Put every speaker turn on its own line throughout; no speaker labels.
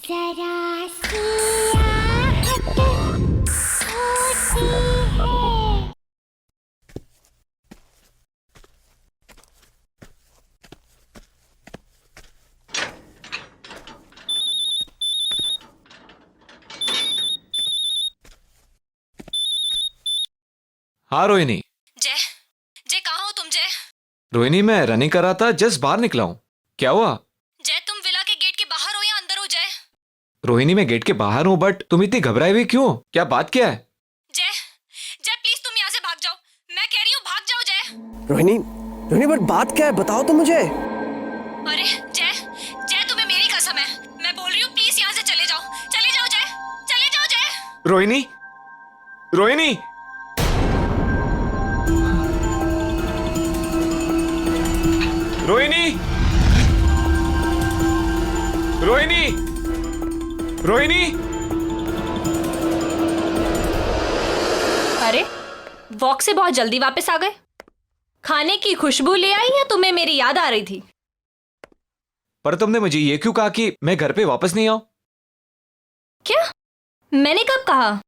जरा सी आहट होती है।
हाँ रोहिणी।
जय जय कहाँ हो तुम जय?
रोहिणी मैं रनिंग कर रहा था, जस्ट बाहर निकला हूँ। क्या हुआ?
जय तुम विला के गेट के बाहर हो या अंदर हो जय?
रोहिणी मैं गेट के बाहर हूँ, बट तुम इतनी घबराई हुई क्यों? क्या बात क्या है?
जय जय प्लीज तुम यहाँ से भाग जाओ, मैं कह रही हूँ भाग जाओ जय।
रोहिणी, रोहिणी बट बात क्या है, बताओ तो मुझे।
अरे जय जय तुम्हें मेरी कसम है, मैं बोल रही हूँ प्लीज यहाँ से चले जाओ जय, चले जाओ जय।
रोहिणी, रोहिणी, रोहिणी, रोहिणी, रोहिणी।
अरे वॉक से बहुत जल्दी वापस आ गए। खाने की खुशबू ले आई या तुम्हें मेरी याद आ रही थी?
पर तुमने मुझे ये क्यों कहा कि मैं घर पे वापस नहीं आऊं?
क्या? मैंने कब कहा?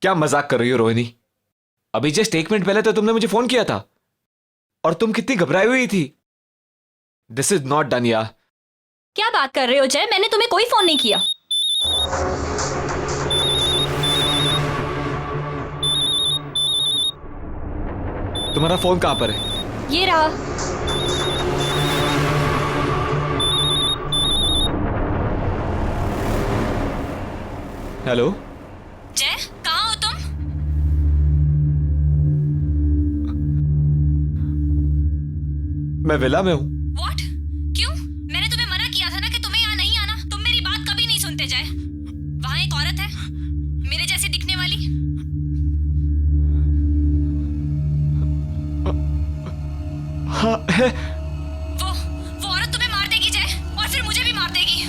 क्या मजाक कर रही हो रोहिणी? अभी जस्ट 1 मिनट पहले तो तुमने मुझे फोन किया था और तुम कितनी घबराई हुई थी। दिस इज नॉट डन यार।
क्या बात कर रहे हो जय, मैंने तुम्हें कोई फोन नहीं किया।
तुम्हारा फोन कहाँ पर है?
ये रहा।
हेलो
जय कहाँ हो तुम?
मैं विला में हूँ।
What? क्यों? मैंने तुम्हें मना किया था ना कि तुम्हें यहाँ नहीं आना। तुम मेरी बात कभी नहीं सुनते जय। वहाँ एक औरत है मेरे जैसी दिखने वाली।
हाँ है।
वो औरत तुम्हें मार देगी जय, और फिर मुझे भी मार देगी।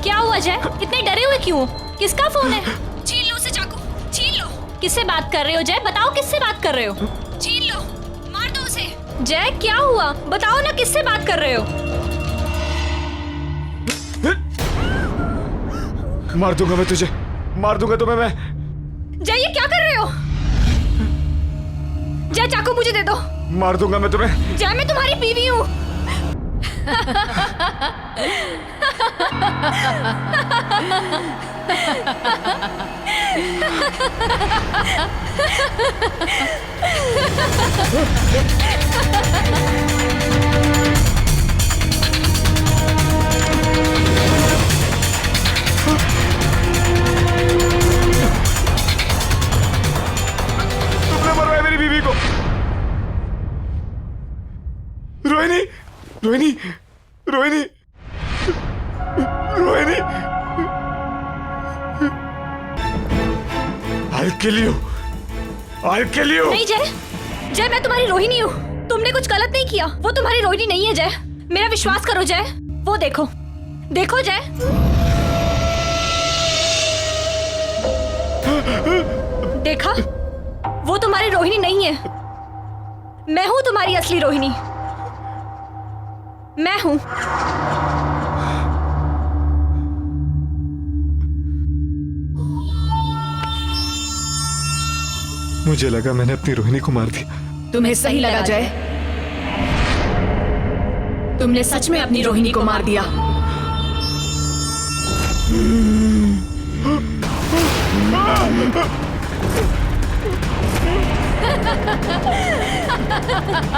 क्या हुआ जय? इतने डरे हुए क्यों? किसका फोन है? छीन लो उसे चाकू, छीन लो। किससे बात कर रहे हो जय? बताओ किससे बात कर रहे हो? छीन लो, मार दो उसे। जय क्या हुआ? बताओ ना किससे बात कर रहे हो?
मार दूंगा मैं तुझे, मार दूंगा तुम्हें मैं।
जय ये क्या कर रहे हो? जय चाकू मुझे दे दो।
मार दूंगा मैं तुम्हें।
जय मैं तुम्हारी बीवी हूँ।
तुमने मरवाया मेरी बीवी को। Rohini, Rohini, Rohini, Rohini. I'll kill you. I'll kill you.
नहीं जय, जय मैं तुम्हारी रोहिणी हूँ। तुमने कुछ गलत नहीं किया। वो तुम्हारी रोहिणी नहीं है जय। मेरा विश्वास करो जय। वो देखो, देखो जय। देखा? वो तुम्हारी रोहिणी नहीं है। मैं हूँ तुम्हारी असली रोहिणी। मैं हूँ।
मुझे लगा मैंने अपनी रोहिणी को मार दिया।
तुम्हें सही लगा जय, तुमने सच में अपनी रोहिणी को मार दिया।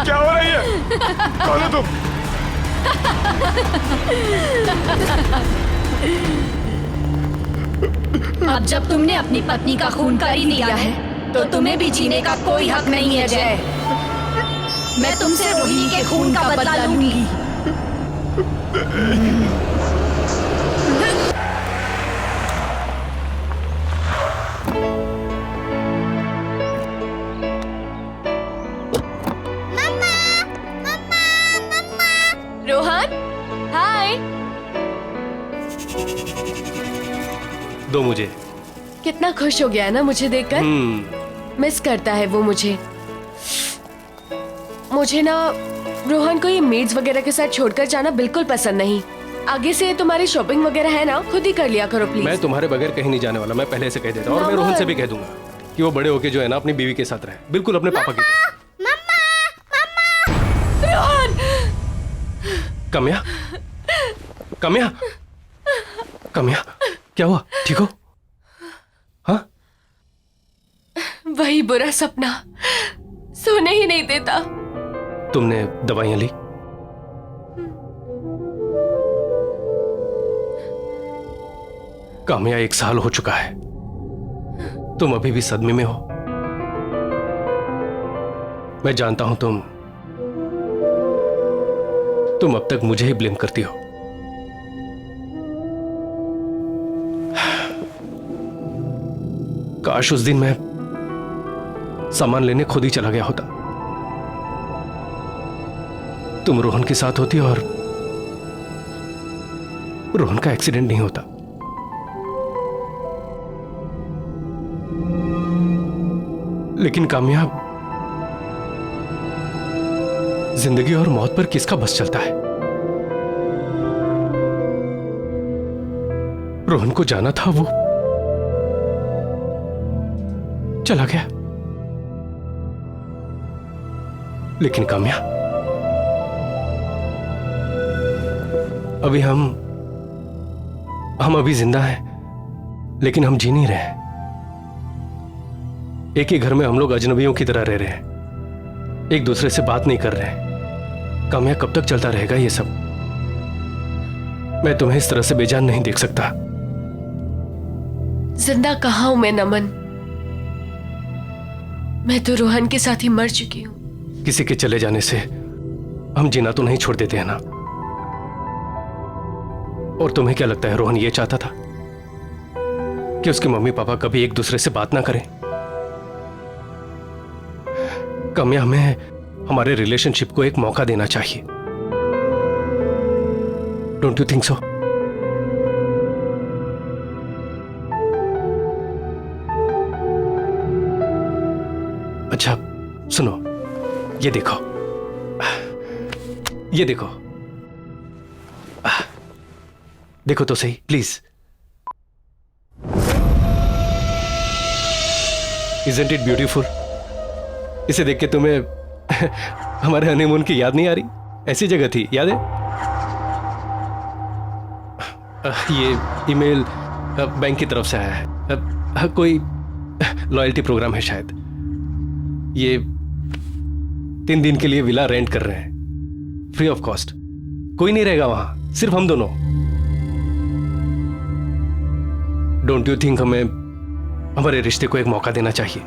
क्या हो रही है? कौन है तुम?
अब जब तुमने अपनी पत्नी का खून कर ही दिया है तो तुम्हें भी जीने का कोई हक नहीं है जय। मैं तुमसे रोहिणी के खून का बदला लूंगी। रोहन, हाय।
दो मुझे।
कितना खुश हो गया है ना मुझे देखकर। मिस करता है वो मुझे ना रोहन को ये मेड्स वगैरह के साथ छोड़कर जाना बिल्कुल पसंद नहीं। आगे से तुम्हारी शॉपिंग वगैरह है ना, खुद ही कर लिया करो प्लीज।
मैं तुम्हारे बगैर कहीं नहीं जाने वाला, मैं पहले से कह देता हूँ। और मैं रोहन से भी कह दूंगा कि वो बड़े होके जो है ना अपनी बीवी के साथ रहे, बिल्कुल अपने पापा की तरह।
रोहन!
कम्या, कम्या, कम्या, क्या हुआ? ठीक हो? हाँ?
वही बुरा सपना सोने ही नहीं देता।
तुमने दवाइयां ली? काम्या 1 साल हो चुका है, तुम अभी भी सदमे में हो। मैं जानता हूं तुम अब तक मुझे ही ब्लेम करती हो। काश उस दिन मैं सामान लेने खुद ही चला गया होता, तुम रोहन के साथ होती और रोहन का एक्सीडेंट नहीं होता। लेकिन कामयाब, जिंदगी और मौत पर किसका बस चलता है? रोहन को जाना था, वो चला गया। लेकिन काम्या, अभी हम अभी जिंदा हैं, लेकिन हम जी नहीं रहे हैं। एक ही घर में हम लोग अजनबियों की तरह रह रहे हैं, एक दूसरे से बात नहीं कर रहे हैं। काम्या, कब तक चलता रहेगा ये सब? मैं तुम्हें इस तरह से बेजान नहीं देख सकता।
जिंदा कहाँ हूं मैं नमन, मैं तो रोहन के साथ ही मर चुकी हूं।
किसी के चले जाने से हम जीना तो नहीं छोड़ देते हैं ना। और तुम्हें क्या लगता है रोहन ये चाहता था कि उसके मम्मी पापा कभी एक दूसरे से बात ना करें? काम्या, हमें हमारे रिलेशनशिप को एक मौका देना चाहिए। Don't you think so? अच्छा सुनो, ये देखो, ये देखो, देखो तो सही प्लीज। Isn't it beautiful? इसे देख के तुम्हें हमारे हनीमून की याद नहीं आ रही? ऐसी जगह थी, याद है? ये ईमेल बैंक की तरफ से आया है, कोई लॉयल्टी प्रोग्राम है शायद। ये 3 दिन के लिए विला रेंट कर रहे हैं, फ्री ऑफ कॉस्ट। कोई नहीं रहेगा वहां, सिर्फ हम दोनों। डोंट यू थिंक हमें हमारे रिश्ते को एक मौका देना चाहिए?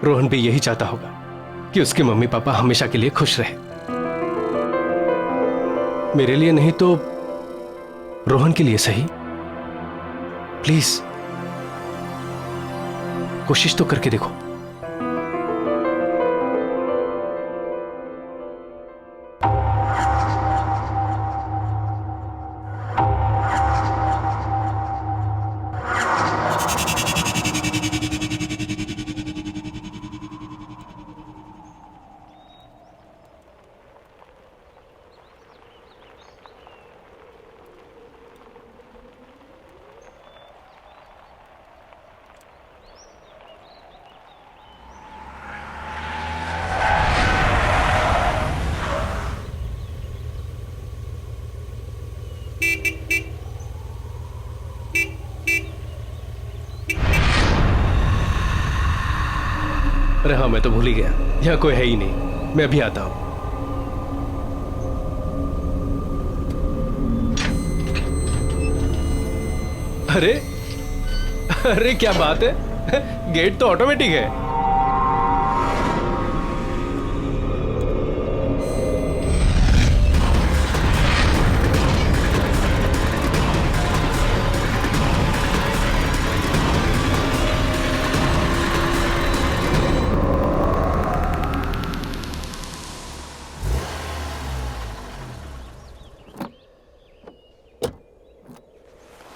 रोहन भी यही चाहता होगा कि उसके मम्मी पापा हमेशा के लिए खुश रहे। मेरे लिए नहीं तो रोहन के लिए सही। प्लीज कोशिश तो करके देखो। अरे हाँ, मैं तो भूल ही गया, यहाँ कोई है ही नहीं। मैं अभी आता हूं। अरे अरे क्या बात है, गेट तो ऑटोमेटिक है।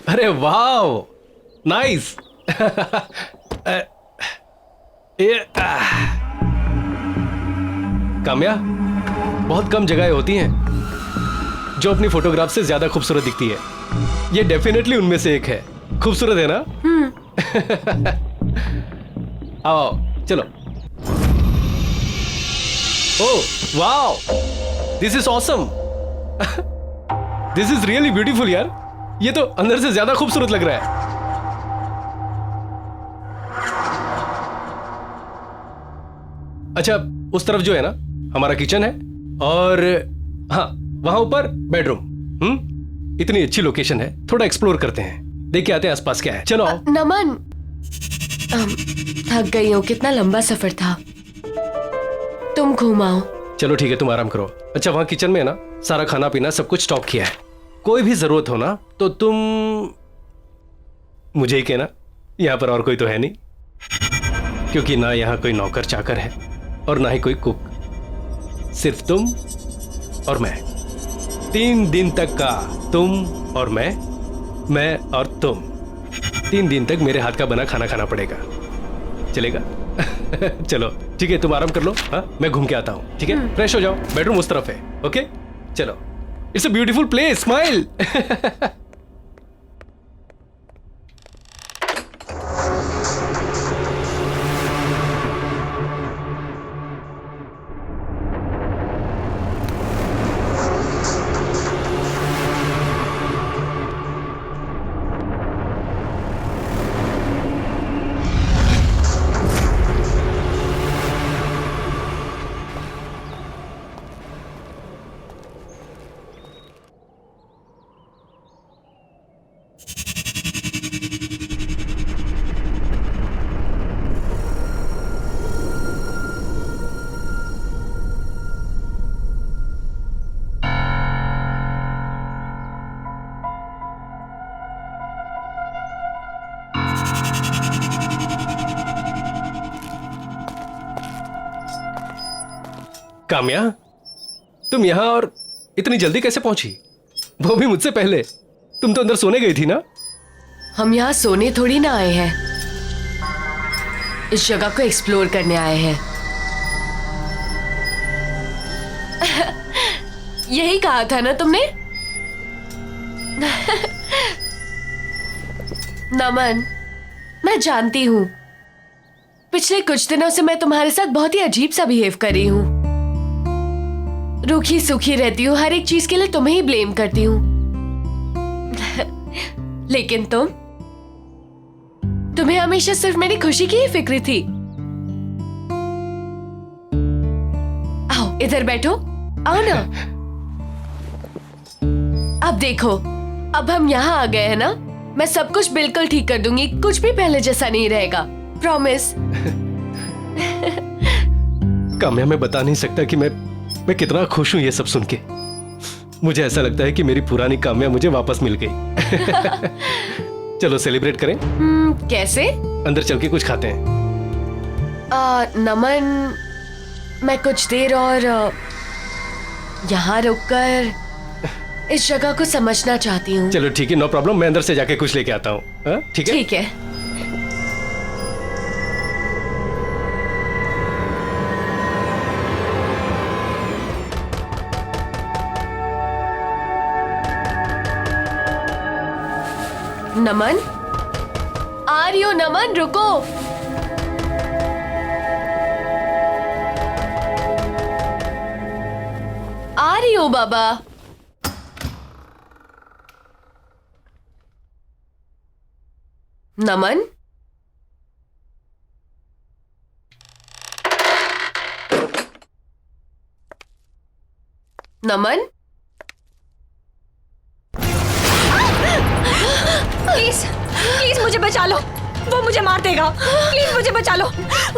अरे वाओ, नाइस। काम्या, बहुत कम जगहें होती हैं जो अपनी फोटोग्राफ से ज्यादा खूबसूरत दिखती है। ये डेफिनेटली उनमें से एक है। खूबसूरत है ना? आओ चलो। Oh wow, this is awesome. This is really beautiful यार। ये तो अंदर से ज्यादा खूबसूरत लग रहा है। अच्छा, उस तरफ जो है ना हमारा किचन है, और हाँ वहां ऊपर बेडरूम। इतनी अच्छी लोकेशन है, थोड़ा एक्सप्लोर करते हैं, देख के आते हैं आसपास क्या है। चलो।
नमन, थक गई हूँ, कितना लंबा सफर था। तुम घुमाओ।
चलो ठीक है, तुम आराम करो। अच्छा, वहां किचन में है ना सारा खाना पीना सब कुछ स्टॉक किया है। कोई भी जरूरत हो ना तो तुम मुझे ही कहना। यहाँ पर और कोई तो है नहीं, क्योंकि ना यहाँ कोई नौकर चाकर है और ना ही कोई कुक। सिर्फ तुम और मैं। 3 दिन तक का तुम और मैं और तुम। 3 दिन तक मेरे हाथ का बना खाना खाना पड़ेगा। चलेगा? चलो ठीक है, तुम आराम कर लो। हाँ, मैं घूम के आता हूँ। ठीक है, फ्रेश हो जाओ। बेडरूम उस तरफ है। ओके चलो। It's a beautiful place. Smile. Kamya, तुम यहां और इतनी जल्दी कैसे पहुंची? वो भी मुझसे पहले। तुम तो अंदर सोने गई थी ना?
हम यहाँ सोने थोड़ी ना आए हैं, इस जगह को एक्सप्लोर करने आए हैं। यही कहा था ना तुमने? नमन, मैं जानती हूँ पिछले कुछ दिनों से मैं तुम्हारे साथ बहुत ही अजीब सा बिहेव कर रही हूँ। रूखी सूखी रहती हूँ, हर एक चीज के लिए तुम्हें ही ब्लेम करती हूँ। लेकिन तुम्हें हमेशा सिर्फ मेरी खुशी की ही फिक्र थी। आओ इधर बैठो, आओ ना। अब देखो, अब हम यहाँ आ गए हैं ना, मैं सब कुछ बिल्कुल ठीक कर दूंगी। कुछ भी पहले जैसा नहीं रहेगा, प्रॉमिस।
काम्या, मैं बता नहीं सकता कि मैं कितना खुश हूं ये सब सुन के। मुझे ऐसा लगता है कि मेरी पुरानी काम्या मुझे वापस मिल गई। चलो सेलिब्रेट करें।
कैसे?
अंदर चल के कुछ खाते हैं।
नमन, मैं कुछ देर और यहाँ रुककर इस जगह को समझना चाहती हूँ।
चलो ठीक है, नो प्रॉब्लम। मैं अंदर से जाके कुछ लेके आता हूँ। ठीक है?
ठीक है। नमन, आ रही हो? नमन रुको। आ रही हो बाबा। नमन, नमन,
प्लीज प्लीज मुझे बचा लो, वो मुझे मार देगा। प्लीज मुझे बचा लो।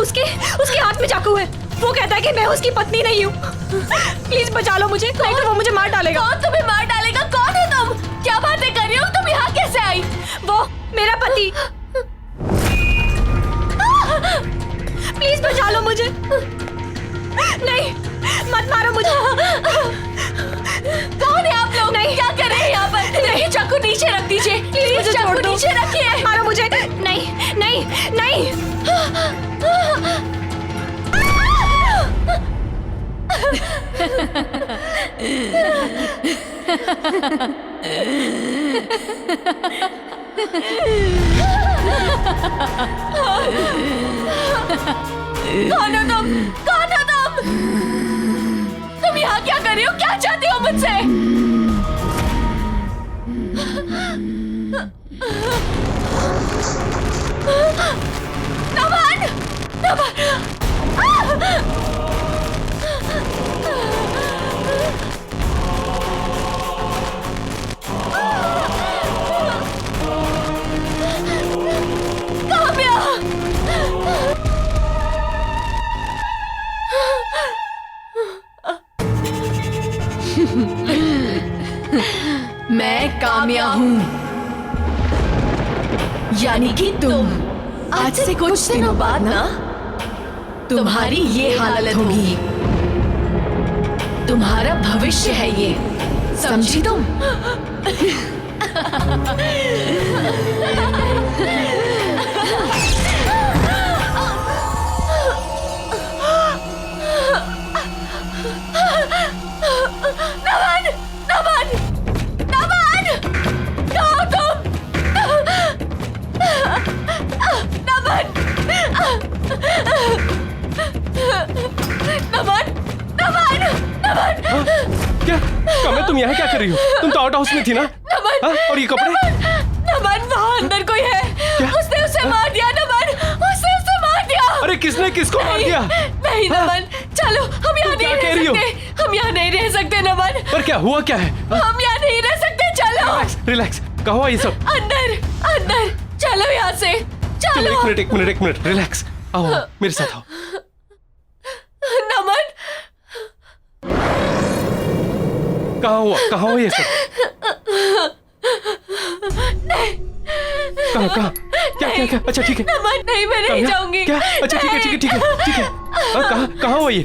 उसके हाथ में चाकू है। वो कहता है कि मैं उसकी पत्नी नहीं हूँ। प्लीज बचा लो मुझे, नहीं तो वो मुझे मार डालेगा।
कौन तुम्हें मार डालेगा? कौन है तुम? क्या बातें कर रही हो? तुम यहाँ कैसे आई?
वो मेरा पति। प्लीज बचा लो मुझे। नहीं, मत मारो मुझे।
कौन है आप लोग? नहीं, क्या कर रहे हैं यहाँ पर? नहीं, चाकू नीचे रख दीजिए। प्लीज चाकू नीचे रखिए।
मारो मुझे। नहीं नहीं नहीं।
कौन हो तुम? कौन हो तुम? तुम यहाँ क्या कर रही हो? क्या चाहती हो मुझसे? नमन! मैं काम्या हूँ, यानी कि तुम। आज से कुछ दिनों बाद ना तुम्हारी ये हालत होगी। तुम्हारा भविष्य है ये, समझी तुम? नमन! नमन! नमन! कहाँ हो तुम? नमन! नमन! नमन! नमन!
क्या काम्या, तुम यहाँ क्या कर रही हो? तुम तो आउट हाउस में थी ना?
नमन!
हाँ? और ये कपड़े?
नमन, वहाँ अंदर कोई है। उसने उसे मार दिया नमन, उसने उसे मार दिया।
अरे किसने किसको मार दिया?
नहीं नमन, चलो हम यहाँ नहीं
क्या कह
रह
रही हो?
सकते। हम यहाँ नहीं रह सकते नमन।
पर क्या हुआ, क्या है?
हम यहाँ नहीं रह सकते, चलो।
रिलैक्स रिलैक्स, कहाँ हुआ ये सब?
अंदर अंदर चलो यहाँ से,
चलो
चलो।
एक मिनट रिलैक्स, आओ मेरे साथ आओ।
नमन,
कहाँ हुआ ये सब? कहाँ क्या? अच्छा ठीक है।
नमन नहीं, मैं नहीं
काम्या,
जाऊंगी।
क्या? अच्छा ठीक है। हाँ, कहाँ हुआ ये?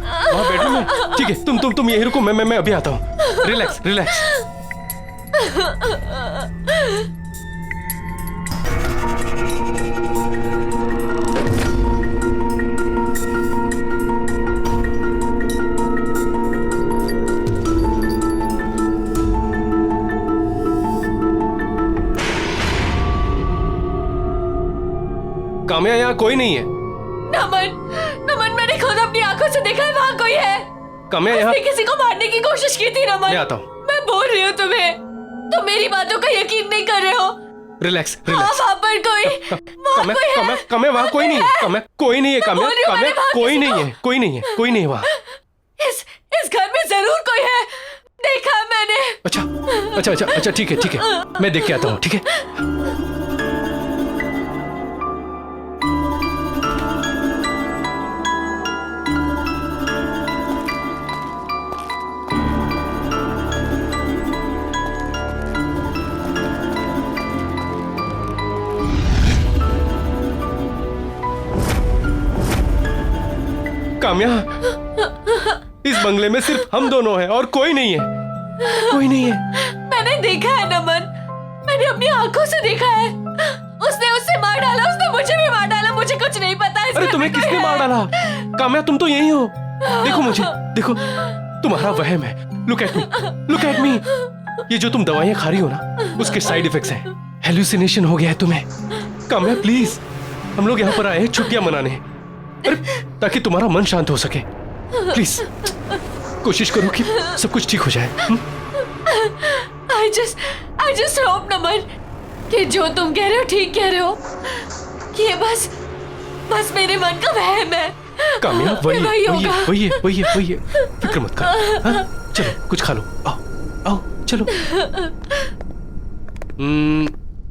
हाँ, बेडरूम में। ठीक है, तुम यहीं रुको, मैं अभी आता हूँ। रिलैक्स। काम्या, यहाँ कोई नहीं है।
नमन, मैंने खुद अपनी आंखों से देखा है, वहाँ कोई है।
काम्या, यहाँ
उसने किसी को मारने की कोशिश की थी नमन।
मैं आता हूँ।
मैं बोल रही हूँ तुम्हें, तुम मेरी बातों का यकीन नहीं कर रहे हो।
रिलैक्स।
हाँ, वहाँ पर कोई है।
काम्या, वहाँ कोई नहीं है। काम्या, कोई नहीं है। काम्या,
बोल रही हूँ, मैंने वहाँ
कोई
किसी
नहीं
को-
है। कोई नहीं है वहाँ।
इस घर में जरूर कोई है, देखा है मैंने।
अच्छा ठीक है। मैं देख के आता हूँ, ठीक है? काम्या, इस बंगले में सिर्फ हम दोनों हैं और कोई नहीं है।
मैंने देखा है नमन, मैंने अपनी आंखों से देखा है। उसने उससे मार डाला, उसने मुझे भी मार डाला। मुझे कुछ नहीं पता।
अरे तुम्हें किसने मार डाला? काम्या, तुम तो यही हो। देखो मुझे, देखो, तुम्हारा वहम है। Look at me. ये जो तुम दवाइयां खा रही हो ना, उसके साइड इफेक्ट्स हैं। हेलुसिनेशन हो गया है तुम्हें। काम्या प्लीज, हम लोग यहाँ पर आए हैं छुट्टियां मनाने, अरे ताकि तुम्हारा मन शांत हो सके। प्लीज कोशिश करो कि सब कुछ ठीक हो जाए।
I just hope नमन कि जो तुम कह रहे हो ठीक कह रहे हो, कि ये बस मेरे मन का वहम है।
काम्या, वही
होगा।
है। फिक्र मत करो। हाँ? चलो कुछ खा लो। आओ चलो।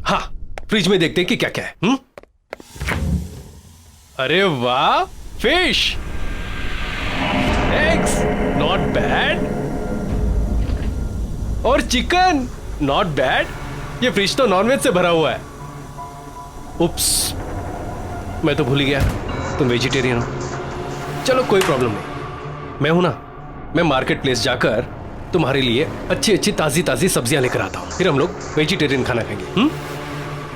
हाँ, फ्रिज में देखते हैं कि क्या क्या है। अरे वाह, फिश, एग्स, नॉट बैड, और चिकन, नॉट बैड। ये फ्रिज तो नॉनवेज से भरा हुआ है। उप्स, मैं तो भूल ही गया तुम वेजिटेरियन हो। चलो कोई प्रॉब्लम नहीं, मैं हूं ना। मैं मार्केट प्लेस जाकर तुम्हारे लिए अच्छी अच्छी ताजी सब्जियां लेकर आता हूं, फिर हम लोग वेजिटेरियन खाना खाएंगे।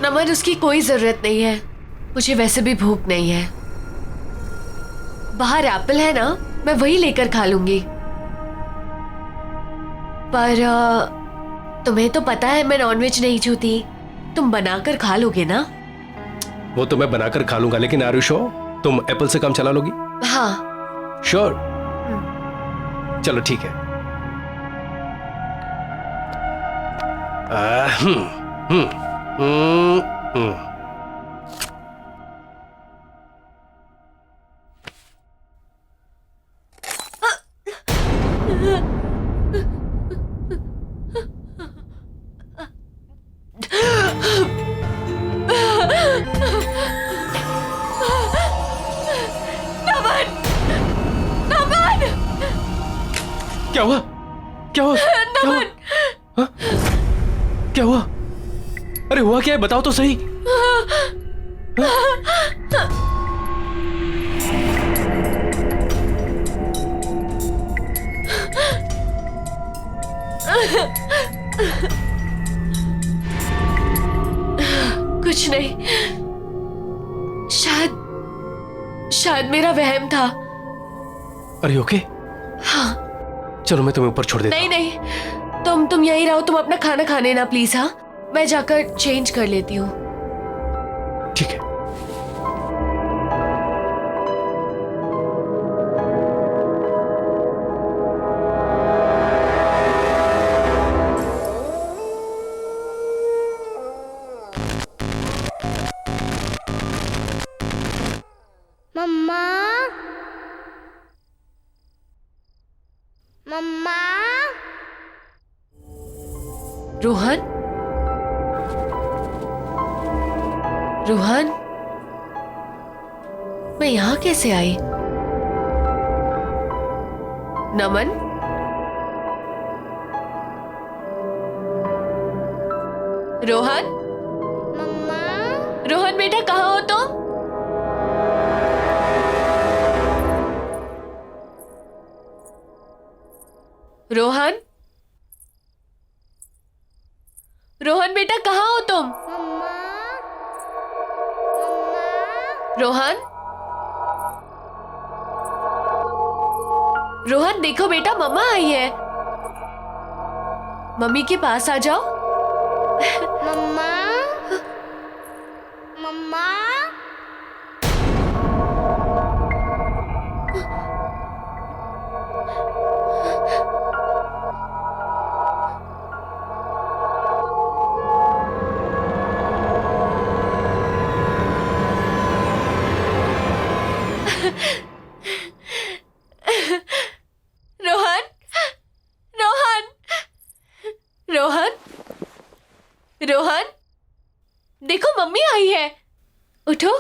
नमन, उसकी कोई जरूरत नहीं है, मुझे वैसे भी भूख नहीं है। बाहर एप्पल है ना, मैं वही लेकर खा लूंगी। पर तुम्हें तो पता है मैं नॉनवेज नहीं छूती। तुम बनाकर खा लोगे ना?
वो तो मैं बनाकर खा लूंगा, लेकिन आर यू श्योर तुम एप्पल से काम चला लोगी?
हाँ।
श्योर? चलो ठीक है। हम्म हम्म हम्म हम्म क्या हुआ? क्या हुआ? क्या हुआ? हाँ? क्या हुआ? अरे हुआ क्या है, बताओ तो सही।
कुछ नहीं, शायद मेरा वहम था।
अरे ओके?
हाँ।
चलो मैं तुम्हें ऊपर छोड़ देता हूं।
नहीं, तुम यहीं रहो, तुम अपना खाना खाने ना प्लीज। हाँ, मैं जाकर चेंज कर लेती हूँ।
ठीक है।
मम्मा, मम्मा।
रोहन, रोहन, मैं यहां कैसे आई? नमन, रोहन,
मम्मा।
रोहन बेटा कहाँ हो तुम? रोहन, रोहन बेटा कहाँ हो तुम? रोहन, रोहन देखो बेटा, मम्मा आई है। मम्मी के पास आ जाओ।
मम्मा, मम्मा।
रोहन, रोहन, रोहन, रोहन, देखो मम्मी आई है, उठो।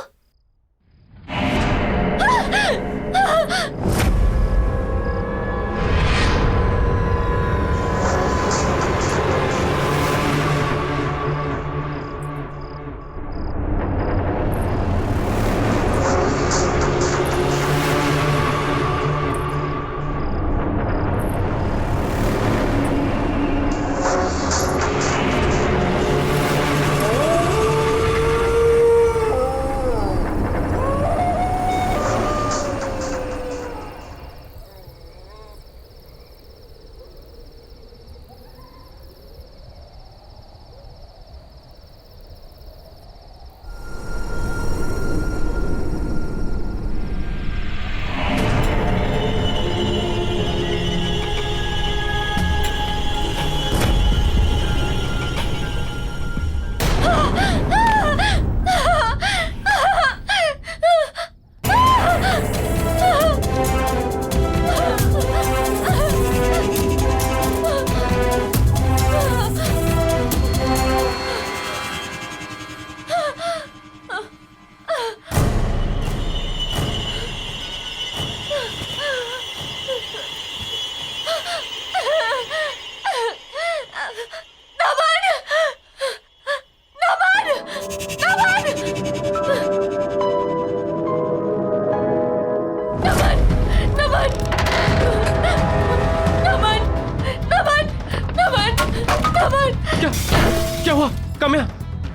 क्या हुआ काम्या?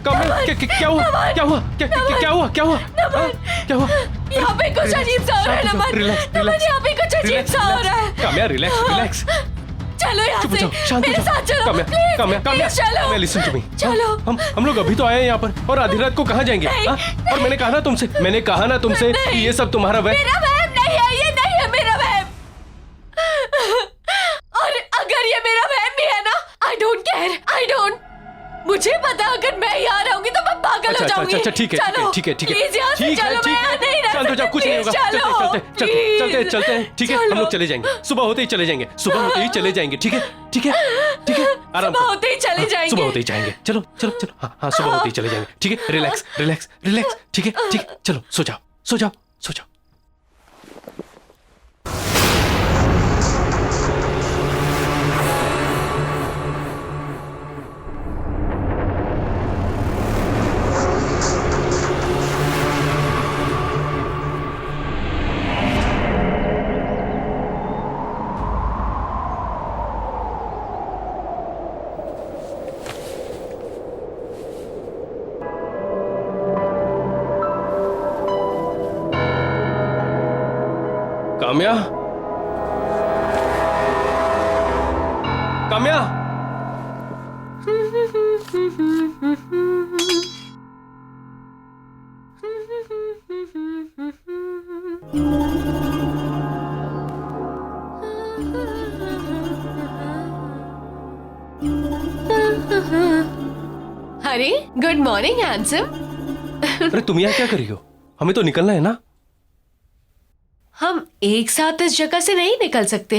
काम्या क्या हुआ? क्या हुआ? क्या हुआ? क्या हुआ? क्या हुआ?
यहाँ पे कुछ अजीब सा हो रहा है नमन। नमन यहाँ पे कुछ अजीब सा हो रहा है।
Kamya relax relax.
चलो यहाँ
चुप हो
से।
जाओ, शांत हो
मेरे
जाओ।
साथ चलो,
काम्या,
please,
काम्या, काम्या,
please चलो।
Kamya, listen to me।
चलो।
हम लोग अभी तो आए हैं यहाँ पर, और आधी रात को कहाँ जाएंगे?
नहीं।
हाँ? और मैंने कहा ना तुमसे कि ये सब तुम्हारा वह।
मेरा वहम नहीं है, ये नहीं है मेरा वहम। और अगर ये मेरा वहम भी है ना, I don't care, I don't. मुझे पता अगर मैं यहाँ रहूंगी तो मैं पागल हो जाऊंगी।
अच्छा, ठीक है,
चलो,
ठीक है, ठीक है,
प्लीज यहाँ से
ठीक है,
चलो,
ठीक
मैं यहाँ नहीं
है।
रह
शांत हो जाओ,
सकती,
कुछ नहीं
प्लीज
होगा।
चलो,
चलते हैं, ठीक है। हम लोग चले जाएंगे, सुबह होते ही चले जाएंगे, सुबह होते ही चले जाएंगे, ठीक है, ठीक है, ठीक है। आराम
सुबह
से।
होते ही चले जाएंगे।
सुबह होते ही जाएंगे, चलो चलो चलो। हाँ, सुबह होते ही चले जाएंगे, ठीक है। रिलैक्स रिलैक्स रिलैक्स, ठीक है, ठीक है। चलो सो जाओ, सो जाओ, सो जाओ। काम्या, काम्या,
हरी, गुड मॉर्निंग हैंडसम।
अरे तुम यहाँ क्या कर रही हो? हमें तो निकलना है ना।
हम एक साथ इस जगह से नहीं निकल सकते।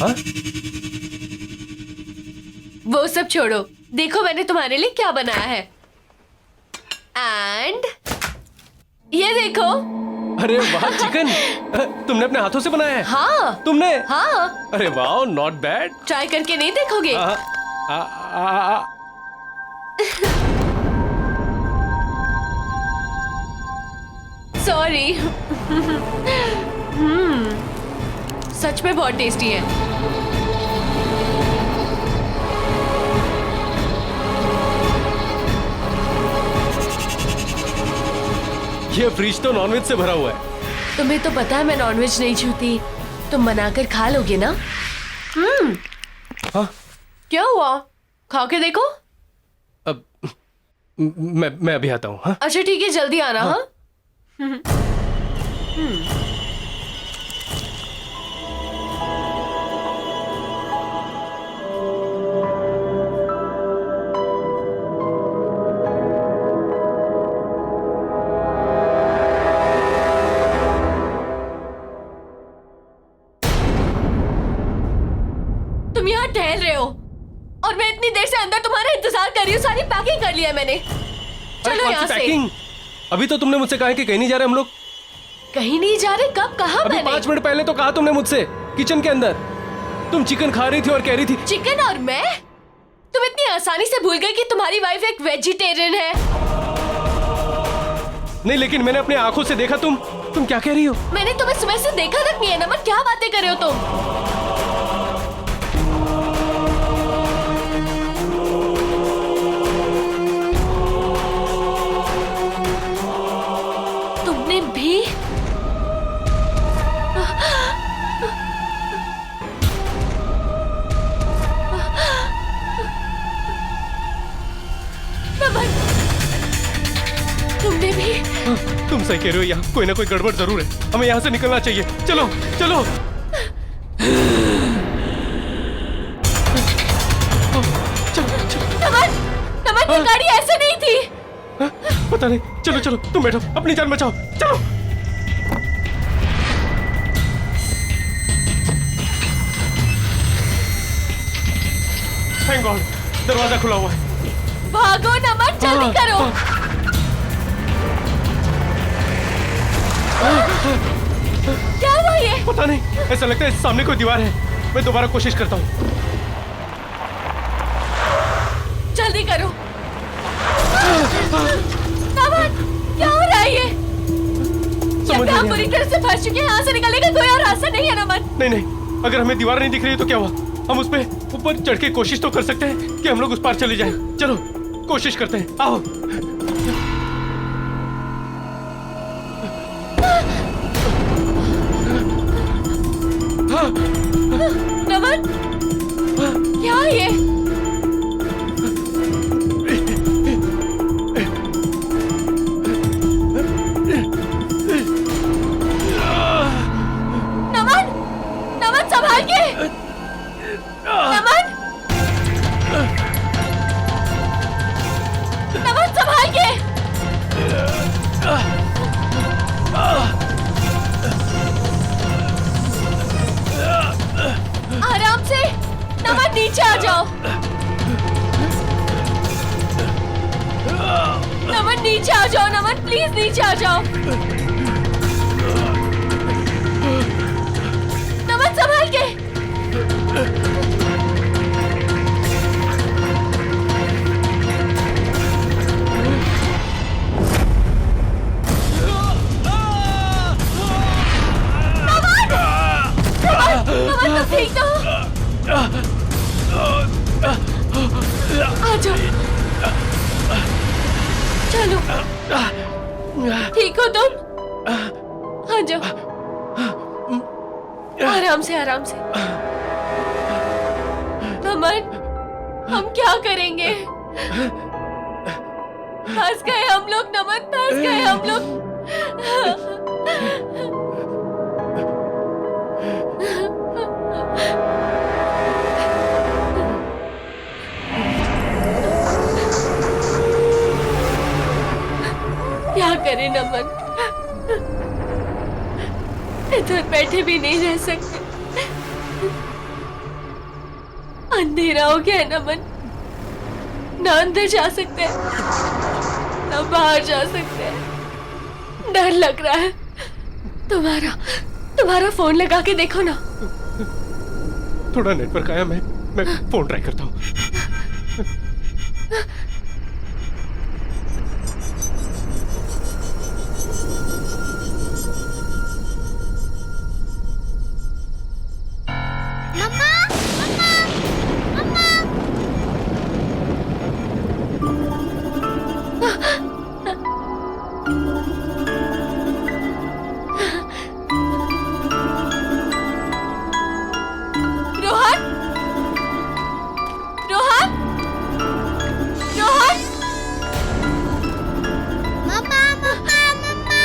हाँ?
वो सब छोड़ो, देखो मैंने तुम्हारे लिए क्या बनाया है। एंड ये देखो।
अरे वाह, चिकन। तुमने अपने हाथों से बनाया है?
हाँ
तुमने?
हाँ,
अरे वाह, नॉट बैड।
ट्राई करके नहीं देखोगे? सॉरी। सच में बहुत टेस्टी है।
ये फ्रिज तो नॉनवेज से भरा हुआ है।
तुम्हें तो पता है मैं नॉनवेज नहीं छूती। तुम बनाकर खा लोगे ना?
हाँ?
क्या हुआ? खा के देखो।
अब मैं अभी आता हूँ। हाँ?
अच्छा ठीक है, जल्दी आना। हाँ, तुम यहाँ टहल रहे हो और मैं इतनी देर से अंदर तुम्हारा इंतजार कर रही हूँ। सारी पैकिंग कर लिया मैंने।
अरे
चलो
कौन
यहाँ
सी
से।
पैकिंग? अभी तो तुमने मुझसे कहा है कि कहीं नहीं जा रहे हम लोग।
कहीं नहीं जा रहे? कब कहा
अभी
मैंने?
5 मिनट पहले तो कहा तुमने मुझसे, किचन के अंदर। तुम चिकन खा रही थी और कह रही थी।
चिकन और मैं? तुम इतनी आसानी से भूल गए कि तुम्हारी वाइफ एक वेजिटेरियन है।
नहीं, लेकिन मैंने अपनी आंखों से देखा। तुम क्या कह रही हो?
मैंने तुम्हें सुबह से देखा तक नहीं है नमन। क्या बातें कर रहे हो तुम? तुमने भी? नमन, तुमने भी?
तुम सही कह रहे हो, यहाँ कोई ना कोई गड़बड़ जरूर है। हमें यहाँ से निकलना चाहिए। चलो चलो।
नमन, नमन ये गाड़ी ऐसे नहीं थी।
पता नहीं। चलो चलो, तुम बैठो, अपनी जान बचाओ। चलो। थैंक गॉड, दरवाजा खुला हुआ है।
भागो नमन, जल्दी करो। क्या हुआ ये?
पता नहीं, ऐसा लगता है सामने कोई दीवार है। मैं दोबारा कोशिश करता हूँ।
जल्दी करो। नमन, क्या हो रहा है ये?
समझ
हम
नहीं
पूरी तरह से फंस चुके हैं। यहाँ से निकलने का कोई और रास्ता नहीं है नमन।
नहीं, अगर हमें दीवार नहीं दिख रही है तो क्या हुआ? हम उस पे ऊपर चढ़ के कोशिश तो कर सकते हैं कि हम लोग उस पार चले जाएं। चलो कोशिश करते हैं, आओ।
नमन, नमन नीचे आ जाओ। नमन नीचे आ जाओ, नमन प्लीज नीचे आ जाओ। नमन संभाल के। नमन तुम ठीक तो हो? आ जाओ, चलो ठीक हो तुम? आ जाओ, आराम से आराम से। नमन हम क्या करेंगे? फंस गए हम लोग नमन, फंस गए हम लोग। क्या करें नमन, इधर बैठे भी नहीं रह सकते। अंधेरा हो गया है नमन, ना अंदर जा सकते हैं ना बाहर जा सकते हैं। डर लग रहा है। तुम्हारा फोन लगा के देखो ना।
थोड़ा नेटवर्क आया, मैं फोन ट्राई करता हूँ।
रोहन, रोहन, रोहन,
मम्मा मम्मा मम्मा।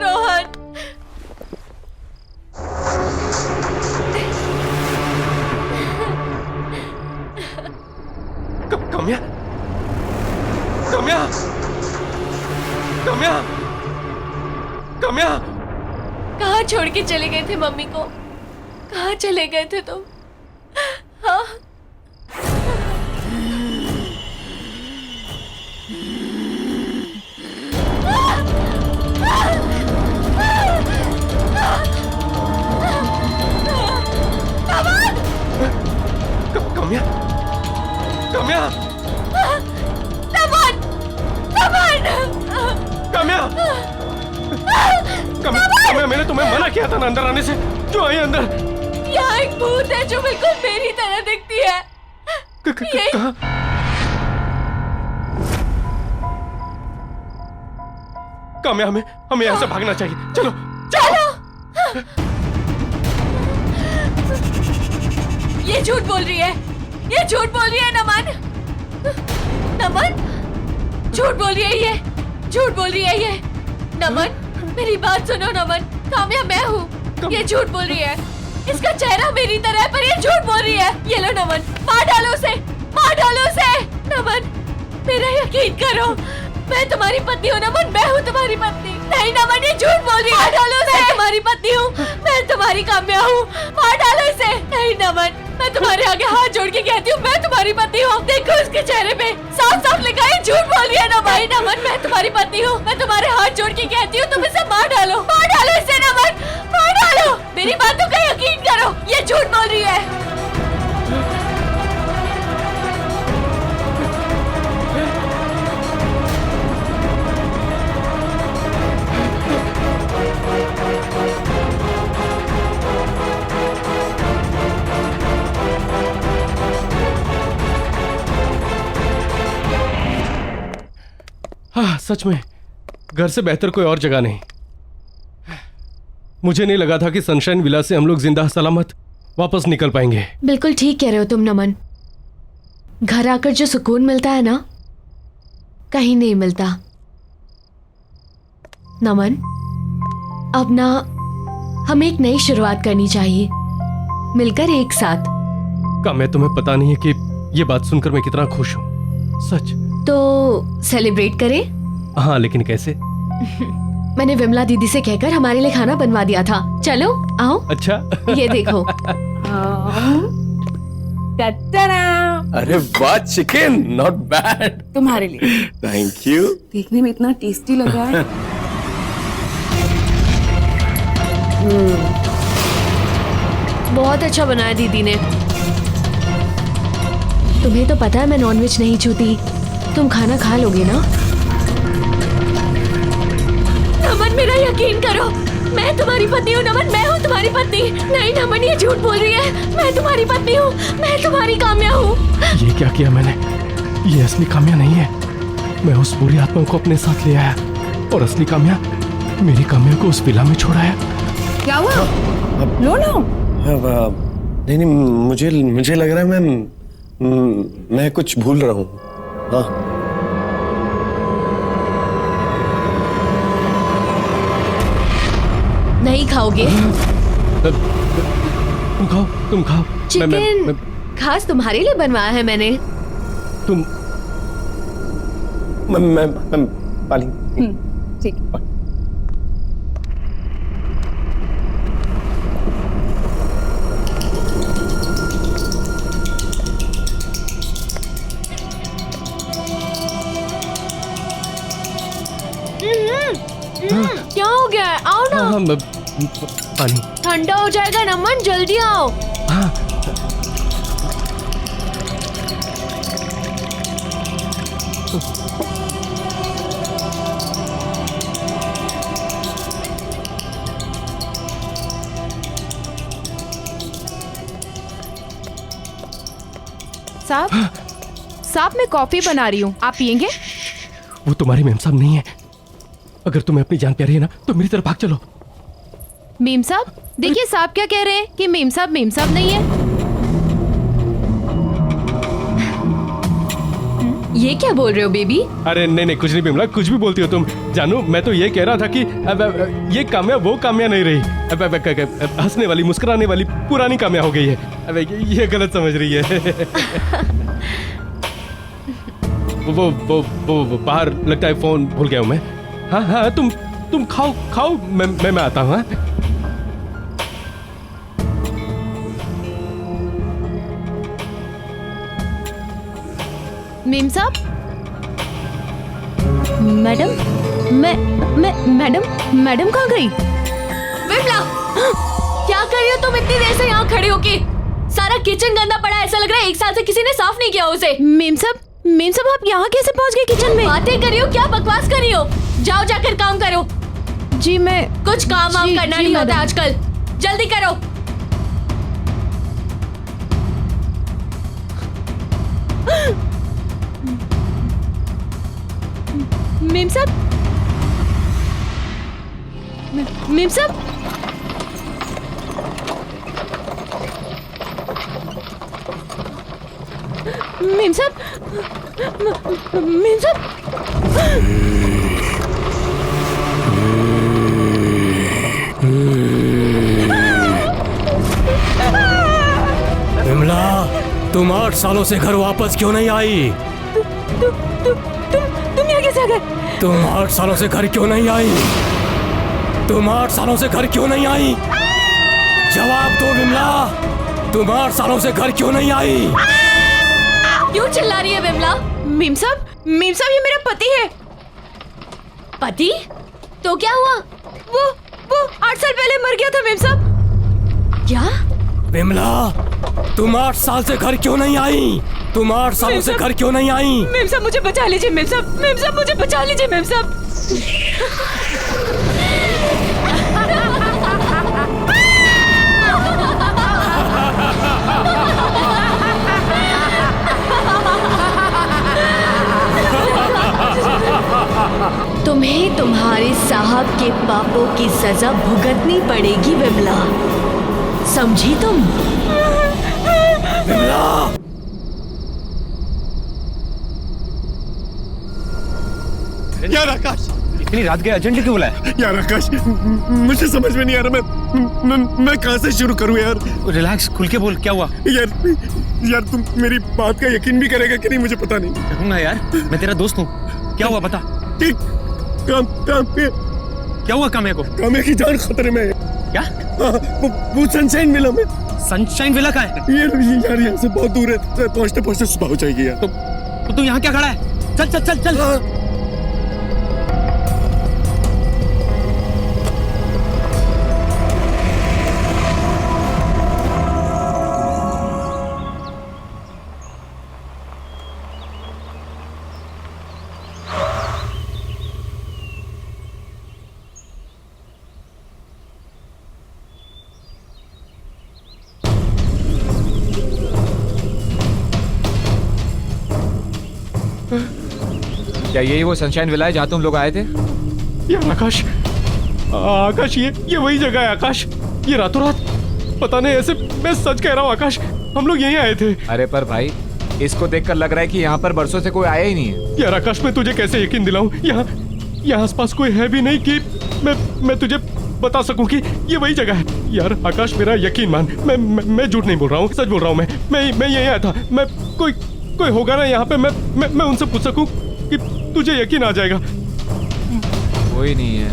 रोहन,
काम्या, काम्या, काम्या, काम्या।
कहाँ छोड़ के चले गए थे मम्मी को? कहाँ चले गए थे तुम? हाँ?
काम्या, काम्या,
नमन, नमन,
काम्या, काम्या, मैंने तुम्हें मना किया था ना अंदर आने से। क्यों आई अंदर?
यहाँ एक भूत है जो बिल्कुल मेरी तरह दिखती है। ये-
कहाँ? काम्या, हमें यहाँ से भागना चाहिए। चलो,
चलो। ये झूठ बोल रही है, ये झूठ बोल रही है नमन। नमन झूठ बोल रही है, ये झूठ बोल रही है ये। नमन मेरी बात सुनो नमन, काम्या मैं हूँ। ये झूठ बोल रही है, इसका चेहरा मेरी तरह है पर ये झूठ बोल रही है। ये लो नमन, मार डालो उसे, मार डालो उसे। नमन मेरा यकीन करो, मैं तुम्हारी पत्नी हूँ नमन, मैं हूँ तुम्हारी पत्नी। नहीं नमन ये झूठ बोल रही है। मार डालो उसे। मैं तुम्हारी पत्नी हूँ, मैं तुम्हारी काम्या हूँ। मार डालो इसे। नहीं नमन मैं तुम्हारे आगे हाथ जोड़ के कहती हूँ मैं तुम्हारी पत्नी हूँ। देखो उसके चेहरे पे साफ साफ लिखा है झूठ बोल रही है ना भाई। नमन मैं तुम्हारी पत्नी हूँ, मैं तुम्हारे हाथ जोड़ के कहती हूँ तुम इसे मार डालो, मार डालो इसे नमन, मार डालो। मेरी बातों का यकीन करो, ये झूठ बोल रही है।
हाँ, सच में घर से बेहतर कोई और जगह नहीं। मुझे नहीं लगा था कि सनशाइन विला से हम लोग जिंदा सलामत वापस निकल पाएंगे।
बिल्कुल ठीक कह रहे हो तुम नमन। घर आकर जो सुकून मिलता है ना, कहीं नहीं मिलता। नमन अब ना हमें एक नई शुरुआत करनी चाहिए, मिलकर एक साथ।
काम्या तुम्हें पता नहीं है कि ये बात सुनकर मैं कितना खुश हूँ। सच।
तो सेलिब्रेट करें?
हाँ, लेकिन कैसे?
मैंने विमला दीदी से कहकर हमारे लिए खाना बनवा दिया था। चलो आओ।
अच्छा।
ये देखो।
अरे वाह चिकन, नॉट बैड।
तुम्हारे लिए।
Thank you.
देखने में इतना टेस्टी लग रहा है।
बहुत अच्छा बनाया दीदी ने। तुम्हें तो पता है मैं नॉनवेज नहीं छूती। तुम खाना खा लोगे ना? नमन मेरा यकीन करो, मैं तुम्हारी पत्नी हूँ। नमन मैं हूँ तुम्हारी पत्नी। नहीं नमन ये झूठ बोल रही है। मैं तुम्हारी पत्नी हूँ, मैं तुम्हारी काम्या हूँ।
ये क्या किया मैंने? ये असली काम्या नहीं है। मैं उस बुरी आत्मा को अपने साथ ले आया और असली काम्या मेरी काम्या को उस विला में छोड़ाया।
क्या हुआ? लो लो।
नहीं मुझे लग रहा है मैं कुछ भूल रहा हूँ। हाँ
नहीं खाओगे?
तुम खाओ, तुम खाओ।
चिकन खास तुम्हारे लिए बनवाया है मैंने।
तुम
मैं पाली।
ठीक।
क्या हो गया है? आओ ना।
हाँ, पानी।
ठंडा हो जाएगा नमन, जल्दी आओ।
हाँ।
साहब मैं कॉफी बना रही हूँ, आप पियेंगे?
वो तुम्हारी मेम साहब नहीं है। अगर तुम्हें अपनी जान प्यारी है ना तो मेरी तरफ भाग चलो।
मेम साहब देखिए, साहब क्या कह रहे हैं कि मेम साहब नहीं है।
ये क्या बोल रहे हो बेबी?
अरे नहीं कुछ नहीं बिमला, कुछ भी बोलती हो तुम। जानू मैं तो ये कह रहा था कि ये काम्या वो काम्या नहीं रही। हंसने वाली मुस्कुराने वाली पुरानी काम्या हो गई है। अब ये गलत समझ रही है। वो बाहर लगता है फोन भूल गया हूँ मैं। हाँ तुम खाओ मैं आता हूँ।
मेम साहब। मैडम कहाँ गई?
विमला क्या कर रही हो तुम इतनी देर से यहाँ खड़े होके? सारा किचन गंदा पड़ा है, ऐसा लग रहा है 1 साल से किसी ने साफ नहीं किया उसे।
मेम साहब आप यहाँ कैसे पहुँच गए किचन में?
बातें कर रही हो, क्या बकवास कर रही हो? जाओ जाकर काम करो।
जी मैं
कुछ काम वाम करना नहीं होता आजकल, जल्दी करो।
मेम साहब मेम साहब मेम साहब मेम साहब
विमला, तुम 8 सालों से घर वापस क्यों नहीं आई?
तुम यहाँ कैसे आ गए?
तुम 8 सालों से घर क्यों नहीं आई? तुम 8 सालों से घर क्यों नहीं आई? जवाब दो विमला, तुम 8 सालों से घर क्यों नहीं आई?
क्यों चिल्ला रही है विमला?
मेम साहब ये मेरा पति है।
पति? तो क्या हुआ?
वो 8 साल पहले मर गया था मेम साहब।
क्या?
विमला, तुम 8 साल से घर क्यों नहीं आई? तुम 8 सालों से घर क्यों नहीं आई?
मेम साहब मुझे बचा लीजिए। मेम साहब मुझे बचा लीजिए। मेम साहब
तुम्हें तुम्हारे साहब के पापों की सजा भुगतनी पड़ेगी विमला, समझी तुम?
विमला!
यार आकाश,
इतनी रात के अर्जेंटली क्यों बुलाया?
यार आकाश, मुझे समझ में नहीं आ रहा मैं कहाँ से शुरू करूँ यार।
रिलैक्स, खुल के बोल, क्या हुआ?
यार तुम मेरी बात का यकीन भी करेगा कि नहीं मुझे पता नहीं।
करूंगा यार, मैं तेरा दोस्त हूँ। क्या हुआ बता।
ठीक, काम पे क्या हुआ काम्या को? काम्या की जान खतरे में है। क्या? वो सनशाइन विला में। सनशाइन विला का है? ये यार यहाँ से बहुत दूर है, पहुँचते पहुँचते सुबह हो जाएगी यार। तो तू यहाँ क्या खड़ा है? चल चल चल चल।
क्या यही वो सनशाइन विला है जहाँ तुम लोग आए थे?
यार आकाश, आकाश ये वही जगह है आकाश। ये रातों रात, पता नहीं, ऐसे मैं सच कह रहा हूँ आकाश, हम लोग यहीं आए थे।
अरे पर भाई, इसको देखकर लग रहा है कि यहाँ पर बरसों से कोई आया ही नहीं है।
यार आकाश, मैं तुझे कैसे यकीन दिलाऊं, यहाँ आसपास कोई है भी नहीं कि मैं तुझे बता सकूं कि ये वही जगह है। यार आकाश, मेरा यकीन मान, मैं झूठ नहीं बोल रहा हूँ, सच बोल रहा हूँ। मैं यहीं आया था। मैं कोई होगा ना यहाँ पे, मैं उनसे पूछ सकूं कि तुझे यकीन आ जाएगा।
कोई नहीं है।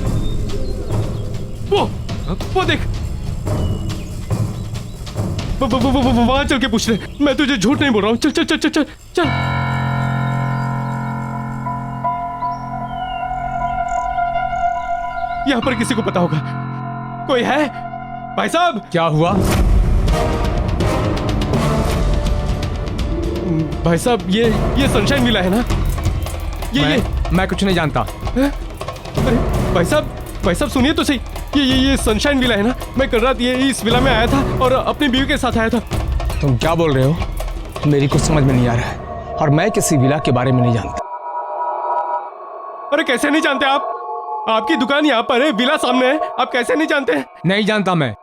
वो देख, वहां चल के पूछ ले। मैं तुझे झूठ नहीं बोल रहा हूँ। चल चल चल चल चल चल। यहाँ पर किसी को पता होगा। कोई है? भाई साहब।
क्या हुआ?
भाई साहब, ये सनशाइन विला है ना?
मैं कुछ नहीं जानता।
अरे भाई साहब सुनिए तो सही। ये सनशाइन विला है ना? मैं कल रात इस विला में आया था और अपनी बीवी के साथ आया था।
तुम क्या बोल रहे हो? मेरी कुछ समझ में नहीं आ रहा है, और मैं किसी विला के बारे में नहीं जानता।
अरे कैसे नहीं जानते आप? आपकी दुकान यहाँ पर है, विला सामने है, आप कैसे नहीं जानते?
नहीं जानता, मैं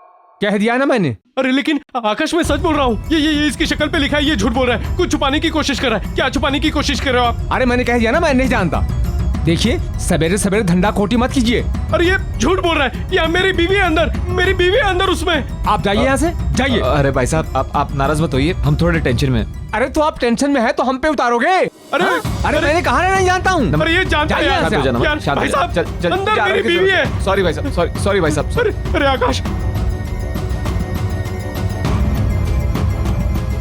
कह दिया ना मैंने।
अरे लेकिन आकाश, मैं सच बोल रहा हूँ। ये इसकी शक्ल पे लिखा है, ये झूठ बोल रहा है। कुछ छुपाने की कोशिश कर रहा है। क्या छुपाने की कोशिश कर रहे हो आप?
अरे मैंने कह दिया ना, मैं नहीं जानता। देखिए, सवेरे सवेरे धंधा खोटी मत कीजिए।
अरे ये झूठ बोल रहा है। या मेरी बीवी है अंदर उसमें।
आप जाइए यहाँ से, जाइए।
अरे भाई साहब, आप नाराज मत होइए, हम थोड़े टेंशन में हैं।
अरे तो आप टेंशन में है तो हम पे उतारोगे? अरे मैंने कहा ना, नहीं जानता हूँ।
अरे ये जानता है यार। भाई साहब, अंदर मेरी बीवी है।
सॉरी भाई साहब, सॉरी भाई साहब।
अरे आकाश,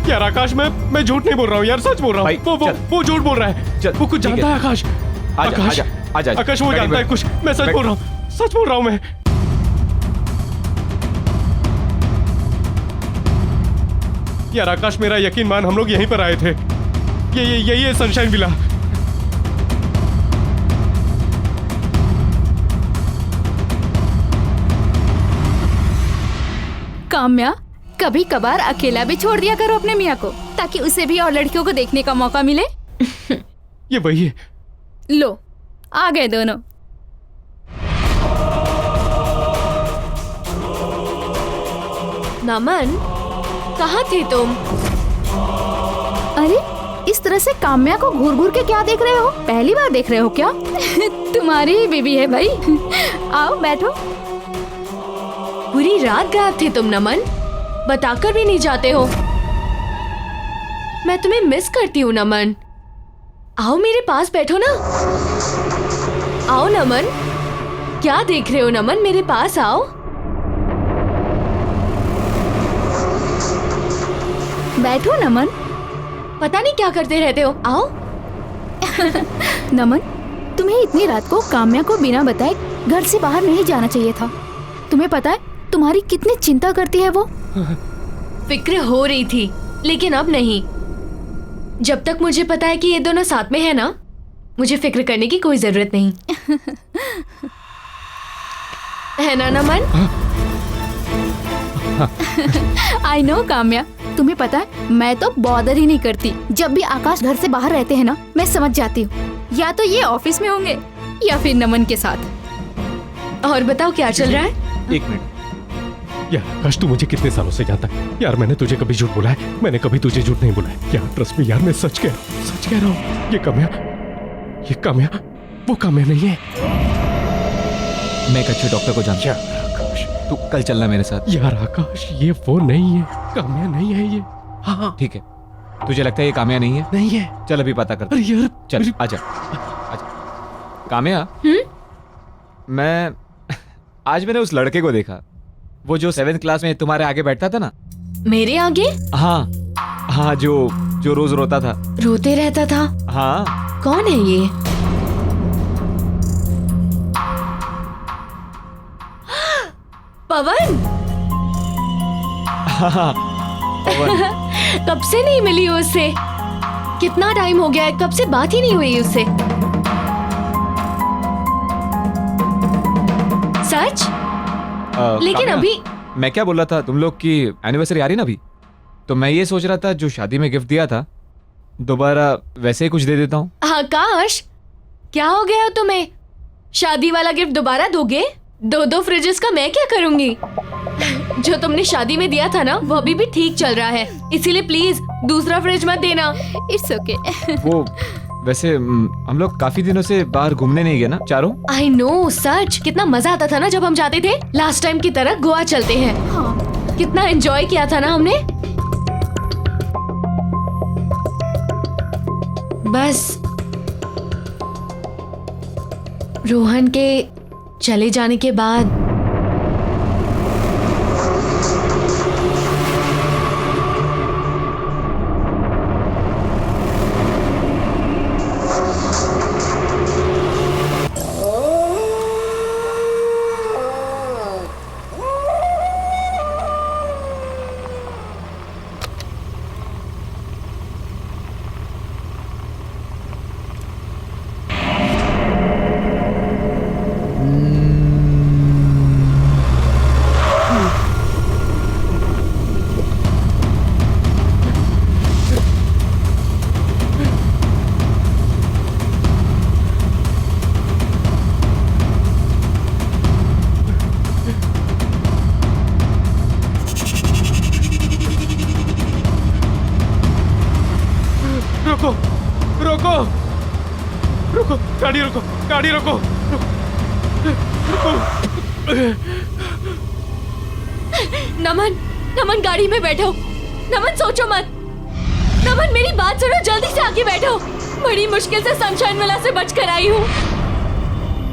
यार आकाश, मैं झूठ नहीं बोल रहा हूँ यार, सच बोल रहा हूँ। वो झूठ बोल रहा है। वो कुछ जानता है आकाश। आकाश वो जानता है कुछ। मैं सच बोल रहा हूँ, सच बोल रहा हूँ मैं। यार आकाश, मेरा यकीन मान, हम लोग यहीं पर आए थे। यही है सनशाइन विला।
काम्या, कभी कभार अकेला भी छोड़ दिया करो अपने मियाँ को, ताकि उसे भी और लड़कियों को देखने का मौका मिले।
ये वही है।
लो, आ गए दोनों।
नमन, कहाँ थे तुम?
अरे, इस तरह से काम्या को घूर घूर के क्या देख रहे हो? पहली बार देख रहे हो क्या? तुम्हारी ही बीवी है भाई। आओ बैठो।
पूरी रात गायब थे तुम नमन, बताकर भी नहीं जाते हो। मैं तुम्हें मिस करती हूँ नमन। आओ मेरे पास बैठो ना। आओ नमन। क्या देख रहे हो नमन, मेरे पास आओ।
बैठो नमन।
पता नहीं क्या करते रहते हो, आओ।
नमन, तुम्हें इतनी रात को काम्या को बिना बताए घर से बाहर नहीं जाना चाहिए था। तुम्हें पता है तुम्हारी कितनी चिंता करती है वो?
फिक्र हो रही थी, लेकिन अब नहीं। जब तक मुझे पता है कि ये दोनों साथ में है ना, मुझे फिक्र करने की कोई जरूरत नहीं। है ना नमन?
आई नो काम्या, तुम्हें पता है मैं तो बॉदर ही नहीं करती। जब भी आकाश घर से बाहर रहते हैं ना, मैं समझ जाती हूँ या तो ये ऑफिस में होंगे या फिर नमन के साथ।
और बताओ क्या चल रहा है?
एक मिनट।
यार आकाश, तू मुझे कितने सालों से जानता है यार। मैंने तुझे कभी झूठ बोला है? मैंने कभी तुझे झूठ नहीं बोला है यार। ट्रस्ट मी यार, मैं सच कह रहा हूँ। ये काम्या वो काम्या नहीं है।
मैं एक अच्छे डॉक्टर को जानता हूँ।
आकाश,
तू कल चलना मेरे साथ।
यार आकाश, ये वो नहीं है, काम्या नहीं है ये। हाँ
ठीक है, तुझे लगता है ये काम्या नहीं है?
नहीं है।
चल अभी पता करते।
अरे यार
चल आजा। काम्या, मैं आज मैंने उस लड़के को देखा, वो जो 7th क्लास में तुम्हारे आगे बैठता था ना।
मेरे आगे?
हाँ हाँ, जो रोज रोता था।
रोते रहता था?
हाँ।
कौन है ये? पवन।
हाँ, पवन।
कब से नहीं मिली हो उससे? कितना टाइम हो गया है, कब से बात ही नहीं हुई उससे। सच? लेकिन
काम्या,
अभी
मैं क्या बोल रहा था, तुम लोग की एनिवर्सरी आ रही ना अभी, तो मैं ये सोच रहा था जो शादी में गिफ्ट दिया था दोबारा वैसे ही कुछ दे देता हूँ।
आकाश, क्या हो गया तुम्हें? शादी वाला गिफ्ट दोबारा दोगे? 2 फ्रिजेस का मैं क्या करूंगी? जो तुमने शादी में दिया था ना, वो अभी भी ठीक चल रहा है, इसीलिए प्लीज दूसरा फ्रिज मत देना।
It's okay.
वो वैसे हम लोग काफी दिनों से बाहर घूमने नहीं गए ना चारों।
आई नो, सच कितना मजा आता था ना जब हम जाते थे। लास्ट टाइम की तरह गोवा चलते हैं।
हाँ।
कितना एंजॉय किया था ना हमने। बस रोहन के चले जाने के बाद
गाड़ी रोको।
नमन गाड़ी में बैठो। नमन सोचो मत। नमन मेरी बात सुनो, जल्दी से आके बैठो। बड़ी मुश्किल से सनशाइन विला से बचकर आई हूँ।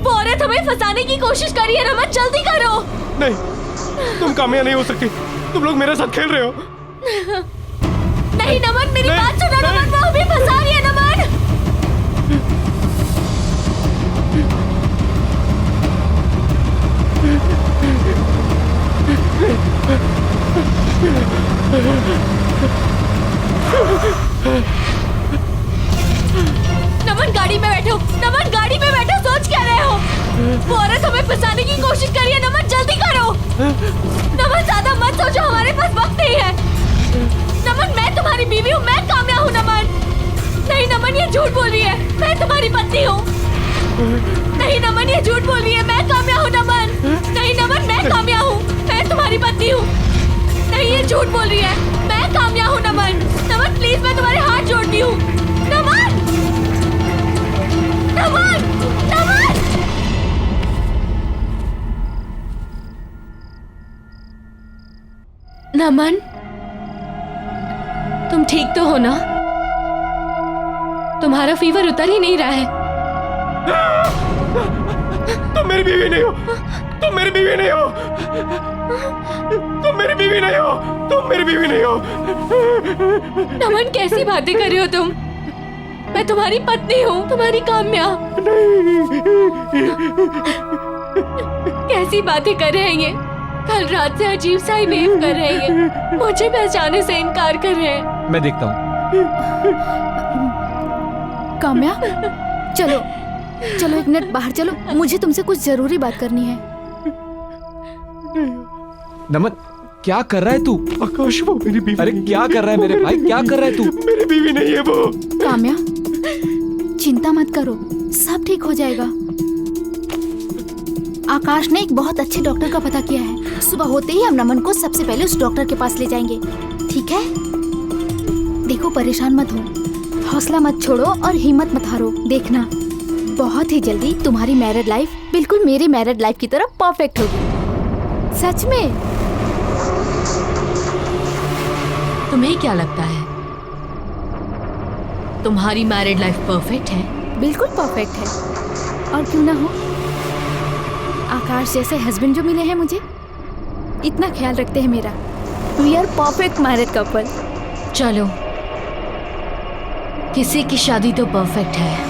वो औरत हमें फंसाने की कोशिश कर रही है। नमन जल्दी करो।
नहीं, तुम कामयाब नहीं हो सकती। तुम लोग मेरे साथ खेल रहे हो।
नहीं नमन, मेरी बात सुनो। नमन वो हमें फंसा रही है। नमन नमन गाड़ी में बैठो। नमन गाड़ी में बैठो। सोच क्या रहे हो? वो औरत हमें फंसाने की कोशिश कर रही है। नमन जल्दी करो। नमन ज्यादा मत सोचो, हमारे पास वक्त नहीं है। नमन मैं तुम्हारी बीवी हूँ, मैं कामयाब हूँ। नमन नहीं, नमन ये झूठ बोल रही है। मैं तुम्हारी पत्नी हूँ। नहीं नमन ये झूठ बोल रही है। मैं कामयाब हूँ। नमन नहीं, नमन मैं कामयाब हूँ। मैं तुम्हारी पत्नी हूँ। नहीं ये झूठ बोल रही है। मैं कामयाब हूँ। नमन नमन प्लीज, मैं तुम्हारे हाथ जोड़ती हूँ। नमन नमन नमन नमन तुम ठीक तो हो ना? तुम्हारा फीवर उतर ही नहीं रहा है।
तुम मेरी बीवी नहीं हो। तुम मेरी बीवी नहीं हो। तुम मेरी बीवी नहीं हो। तुम मेरी बीवी नहीं हो।
नमन कैसी बातें कर रहे हो तुम? मैं तुम्हारी पत्नी हूँ, तुम्हारी काम्या। कैसी बातें कर रहे हैं ये? कल रात से अजीब सा ही बिहेव कर रहे हैं ये। मुझे पहचाने से इनकार कर रहे हैं।
मैं देखता हूँ।
काम्या चलो चलो, 1 मिनट बाहर चलो, मुझे तुमसे कुछ जरूरी बात करनी है।
नमन क्या कर रहा है तू?
आकाश वो मेरी बीवी।
अरे क्या कर रहा है मेरे भाई, क्या कर रहा है तू?
मेरी बीवी नहीं है वो।
काम्या चिंता मत करो, सब ठीक हो जाएगा। आकाश ने एक बहुत अच्छे डॉक्टर का पता किया है। सुबह होते ही हम नमन को सबसे पहले उस डॉक्टर के पास ले जाएंगे, ठीक है? देखो परेशान मत हो, हौसला मत छोड़ो और हिम्मत मत हारो। देखना बहुत ही जल्दी तुम्हारी मैरिड लाइफ बिल्कुल मेरी मैरिड लाइफ की तरह परफेक्ट होगी। सच में।
तुम्हें क्या लगता है तुम्हारी मैरिड लाइफ परफेक्ट है?
बिल्कुल परफेक्ट है, और क्यों ना हो। आकाश जैसे हस्बैंड जो मिले हैं मुझे, इतना ख्याल रखते हैं मेरा। We are perfect married couple.
चलो, किसी की शादी तो परफेक्ट है।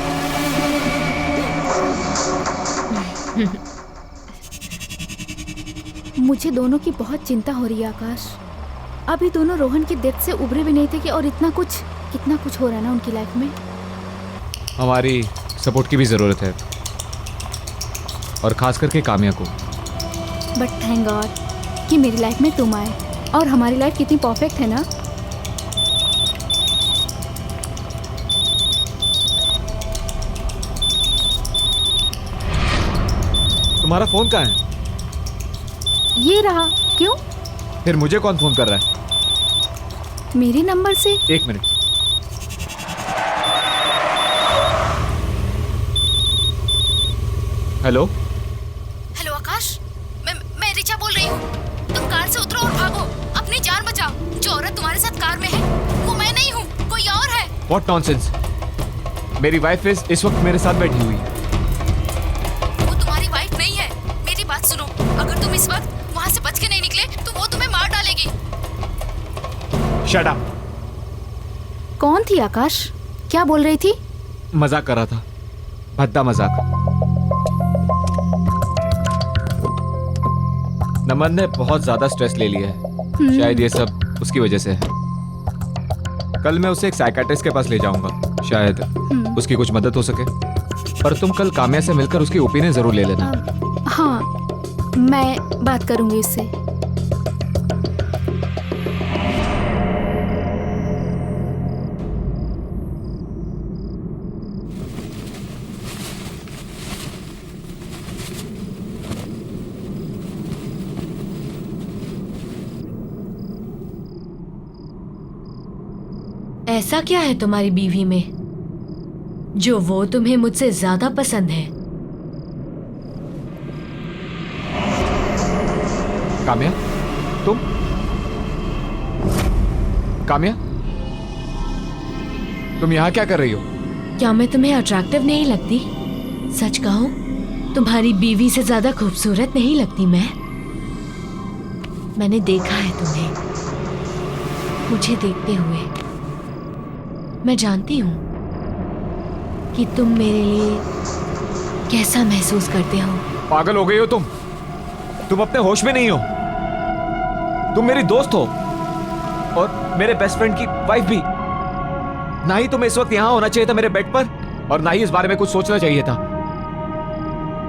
मुझे दोनों की बहुत चिंता हो रही है आकाश। अभी दोनों रोहन की डेथ से उभरे भी नहीं थे कि और कितना कुछ हो रहा है ना उनकी लाइफ में।
हमारी सपोर्ट की भी ज़रूरत है, और खास करके काम्या को।
बट थैंक गॉड कि मेरी लाइफ में तुम आए, और हमारी लाइफ कितनी परफेक्ट है ना।
तुम्हारा फोन कहाँ है?
ये रहा। क्यों?
फिर मुझे कौन फोन कर रहा है?
मेरे नंबर से।
1 मिनट। हेलो
हेलो आकाश, मैं रिचा बोल रही हूँ। तुम कार से उतरो और भागो, अपनी जान बचाओ। जो औरत तुम्हारे साथ कार में है वो मैं नहीं हूँ, कोई और है।
What nonsense. मेरी वाइफ इस वक्त मेरे साथ बैठी हुई है।
वो तुम्हारी वाइफ नहीं है। मेरी बात सुनो, अगर तुम इस वक्त वहाँ से बच के नहीं निकले तो वो तुम्हें मार डालेगी।
Shut up.
कौन थी आकाश? क्या बोल रही थी?
मजाक कर रहा था, भद्दा मजाक। नमन ने बहुत ज्यादा स्ट्रेस ले लिया है, शायद ये सब उसकी वजह से है। कल मैं उसे एक साइकियाट्रिस्ट के पास ले जाऊंगा, शायद उसकी कुछ मदद हो सके। पर तुम कल काम्या से मिलकर उसकी ओपिनियन जरूर ले लेना।
हाँ, मैं बात करूंगी इससे।
ऐसा क्या है तुम्हारी बीवी में जो वो तुम्हें मुझसे ज्यादा पसंद है?
काम्या, तुम? काम्या, तुम यहाँ क्या कर रही हो?
क्या मैं तुम्हें अट्रैक्टिव नहीं लगती? सच कहूं, तुम्हारी बीवी से ज्यादा खूबसूरत नहीं लगती मैंने देखा है तुम्हें, मुझे देखते हुए। मैं जानती हूं कि तुम मेरे लिए कैसा महसूस करते हो।
पागल हो गई हो तुम अपने होश में नहीं हो। तुम मेरी दोस्त हो और मेरे बेस्ट फ्रेंड की वाइफ भी। ना ही तुम्हें इस वक्त यहां होना चाहिए था मेरे बेड पर, और ना ही इस बारे में कुछ सोचना चाहिए था।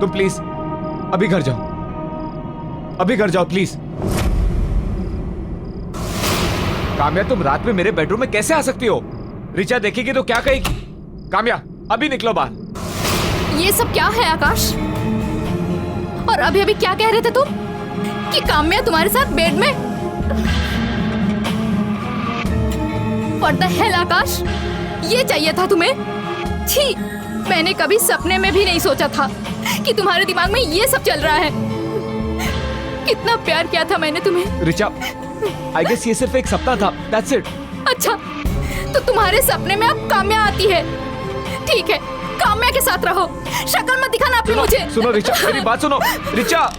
तुम प्लीज अभी घर जाओ, अभी घर जाओ प्लीज। काम्या, तुम रात में मेरे बेडरूम में कैसे आ सकती हो? रिचा देखेगी तो क्या कहेगी? काम्या, अभी निकलो बाहर।
ये सब क्या है आकाश? और अभी क्या कह रहे थे तुम कि काम्या तुम्हारे साथ बेड में? What the hell आकाश, ये चाहिए था तुम्हें? छी, मैंने कभी सपने में भी नहीं सोचा था कि तुम्हारे दिमाग में ये सब चल रहा है। कितना प्यार किया था मैंने तुम्हें।
रिचा, I guess ये सिर्फ एक सपना था, that's it।
अच्छा, तो तुम्हारे सपने में अब काम्या आती है। ठीक है, काम्या के साथ रहो, शक्ल मत दिखाना अपनी मुझे।
सुनो रिचा, मेरी बात सुनो। रिचा,